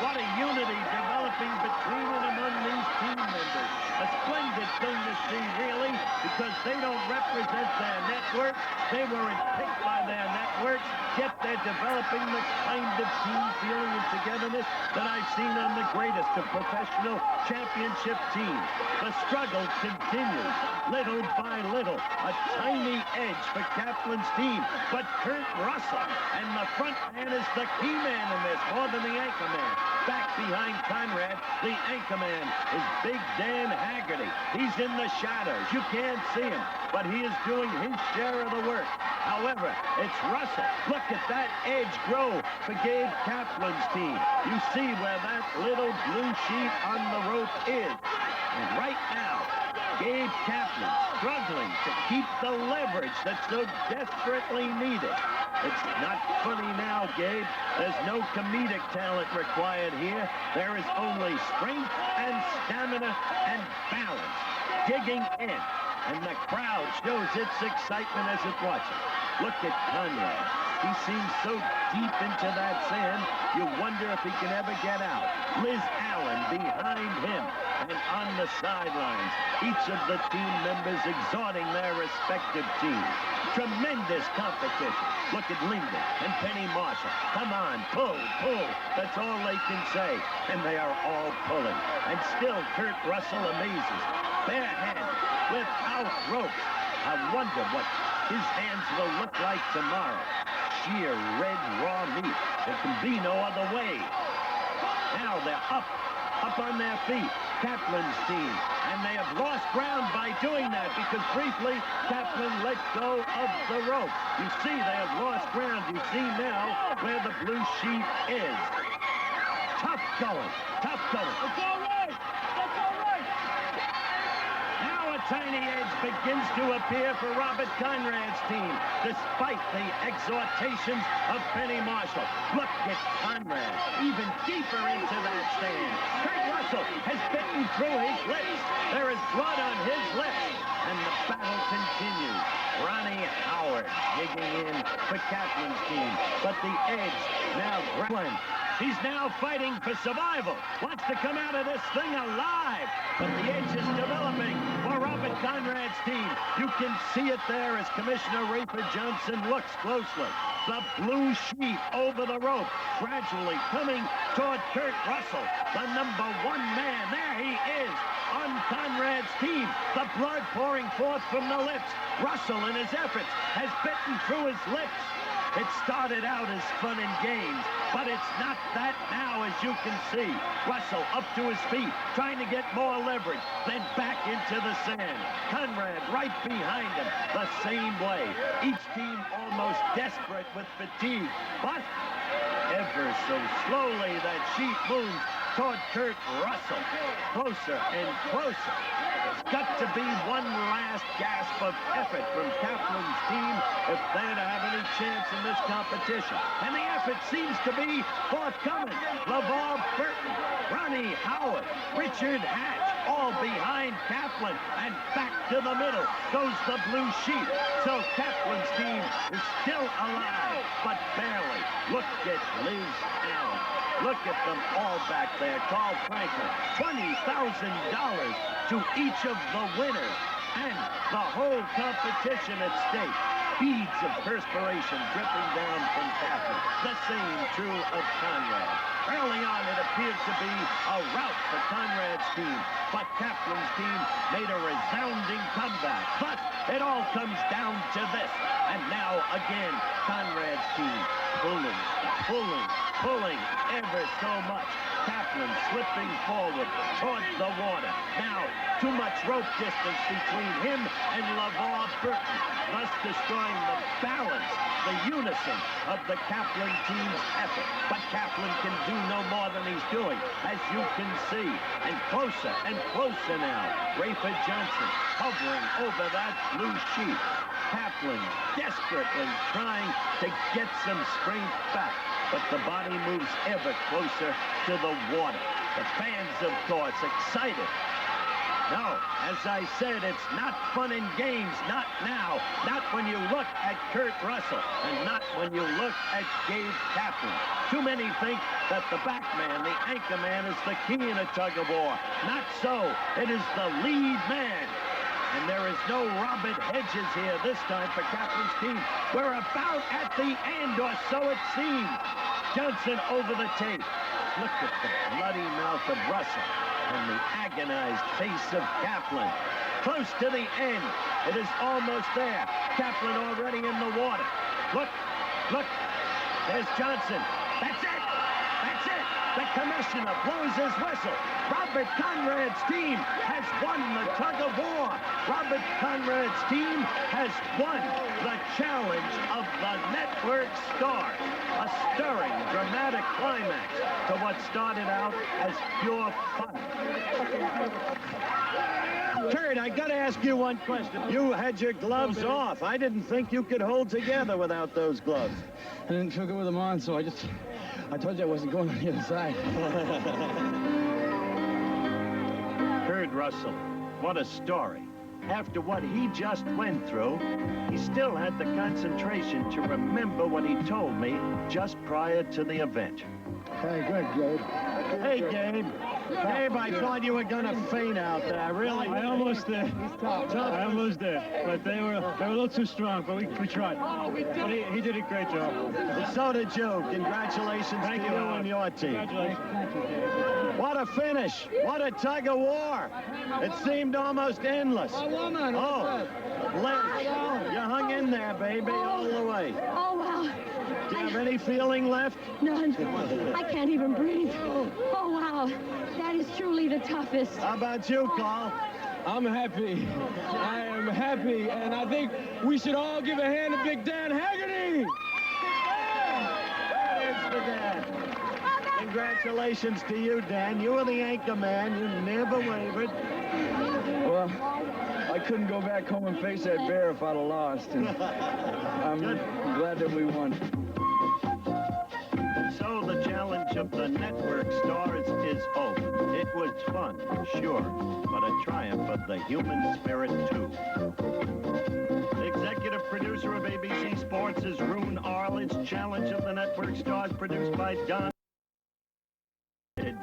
What a unity developing between and among these team members. A splendid thing to see, really, because they don't represent their network. They weren't picked by their networks, yet they're developing the kind of team feeling and togetherness that I've seen on the greatest of professional championship teams. The struggle continues, little by little. A tiny edge for Kaplan's team, but Kurt Russell and the front man is the key man in this, more than the anchor man. Back behind Conrad, the anchor man is Big Dan Haggerty. He's in the shadows. You can't see him, but he is doing his share of the work. However, it's Russell. Look at that edge grow for Gabe Kaplan's team. You see where that little blue sheet on the rope is. And right now, Gabe Kaplan struggling to keep the leverage that's so desperately needed. It's not funny now, Gabe. There's no comedic talent required here. There is only strength and stamina and balance. Digging in. And the crowd shows its excitement as it watches. Look at Conrad. He seems so deep into that sand, you wonder if he can ever get out. Liz Allen behind him. And on the sidelines, each of the team members exhorting their respective teams. Tremendous competition. Look at Linda and Penny Marshall. Come on, pull, pull. That's all they can say. And they are all pulling. And still Kurt Russell amazes. Barehanded, without ropes. I wonder what his hands will look like tomorrow. Sheer red raw meat. There can be no other way. Now they're up on their feet. Kaplan's team. And they have lost ground by doing that because briefly Kaplan let go of the rope. You see they have lost ground. You see now where the blue sheet is. Tough going. Tough going. It's all right. It's all right. Now a tiny edge begins to appear for Robert Conrad's team, despite the exhortations of Penny Marshall. Look at Conrad, even deeper into that stand. Kurt Russell has bitten through his lips. There is blood on his lips, and the battle continues. Ronnie Howard digging in for Kaplan's team, but the edge now Kaplan. He's now fighting for survival. Wants to come out of this thing alive. But the edge is developing for Robert Conrad's team. You can see it there as Commissioner Rafer Johnson looks closely. The blue sheet over the rope, gradually coming toward Kurt Russell, the #1 man. There he is on Conrad's team. The blood pouring forth from the lips. Russell, in his efforts, has bitten through his lips. It started out as fun and games, but it's not that now, as you can see. Russell up to his feet, trying to get more leverage, then back into the sand. Conrad right behind him, the same way. Each team almost desperate with fatigue, but ever so slowly that sheet moves toward Kurt Russell. Closer and closer. There's got to be one last gasp of effort from Kaplan's team if they're to have any chance in this competition. And the effort seems to be forthcoming. LeVar Burton, Ronnie Howard, Richard Hatch, all behind Kaplan, and back to the middle goes the blue sheep. So Kaplan's team is still alive, but barely. Look at Liz Allen. Look at them all back there. Carl Franklin, $20,000 to each of the winners, and the whole competition at stake. Beads of perspiration dripping down from Kaplan. The same true of Conrad. Early on, it appeared to be a rout for Conrad's team, but Kaplan's team made a resounding comeback. But it all comes down to this. And now, again, Conrad's team pulling ever so much. Kaplan slipping forward towards the water. Now, too much rope distance between him and LeVar Burton, thus destroying the balance, the unison of the Kaplan team's effort. But Kaplan can do no more than he's doing, as you can see. And closer now. Rayford Johnson hovering over that blue sheet. Kaplan desperately trying to get some strength back, but the body moves ever closer to the water. The fans, of course, excited. No, as I said, it's not fun and games, not now, not when you look at Kurt Russell, and not when you look at Gabe Kaplan. Too many think that the back man, the anchor man, is the key in a tug-of-war. Not so. It is the lead man. And there is no Robert Hedges here this time for Kaplan's team. We're about at the end, or so it seems. Johnson over the tape. Look at the bloody mouth of Russell and the agonized face of Kaplan. Close to the end. It is almost there. Kaplan already in the water. Look. There's Johnson. That's it. The commissioner blows his whistle. Robert Conrad's team has won the tug-of-war. Robert Conrad's team has won the challenge of the network stars. A stirring, dramatic climax to what started out as pure fun. Kurt, I got to ask you one question. You had your gloves off. I didn't think you could hold together without those gloves. I didn't feel good with them on, so I told you I wasn't going on the other side. Kurt Russell, what a story. After what he just went through, he still had the concentration to remember what he told me just prior to the event. Hey, good, Gabe. Hey, Gabe. Gabe, I thought you were going to faint out there. Really? I almost did. I almost did. But they were a little too strong, but we tried. But he did a great job. So did you. Congratulations to you and your team. Congratulations. What a finish. What a tug-of-war. It seemed almost endless. Oh, Liz, you hung in there, baby, all the way. Oh, wow. Do you have any feeling left? None. I can't even breathe. Oh, wow. That is truly the toughest. How about you, Carl? I'm happy. I am happy, and I think we should all give a hand to Big Dan Haggerty. That is for Dan. Congratulations to you, Dan. You were the anchor man. You never wavered. Well, I couldn't go back home and face that bear if I'd have lost. And I'm glad that we won. So the challenge of the network stars is over. It was fun, sure, but a triumph of the human spirit, too. The executive producer of ABC Sports is Roone Arledge. Challenge of the network stars produced by Don,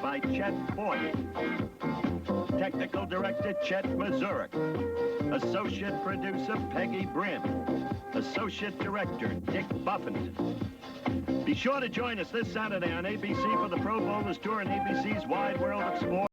by Chet Fortin. Technical director Chet Mazurek. Associate producer Peggy Brim. Associate director Dick Buffington. Be sure to join us this Saturday on ABC for the Pro Bowlers Tour and ABC's Wide World of Sports.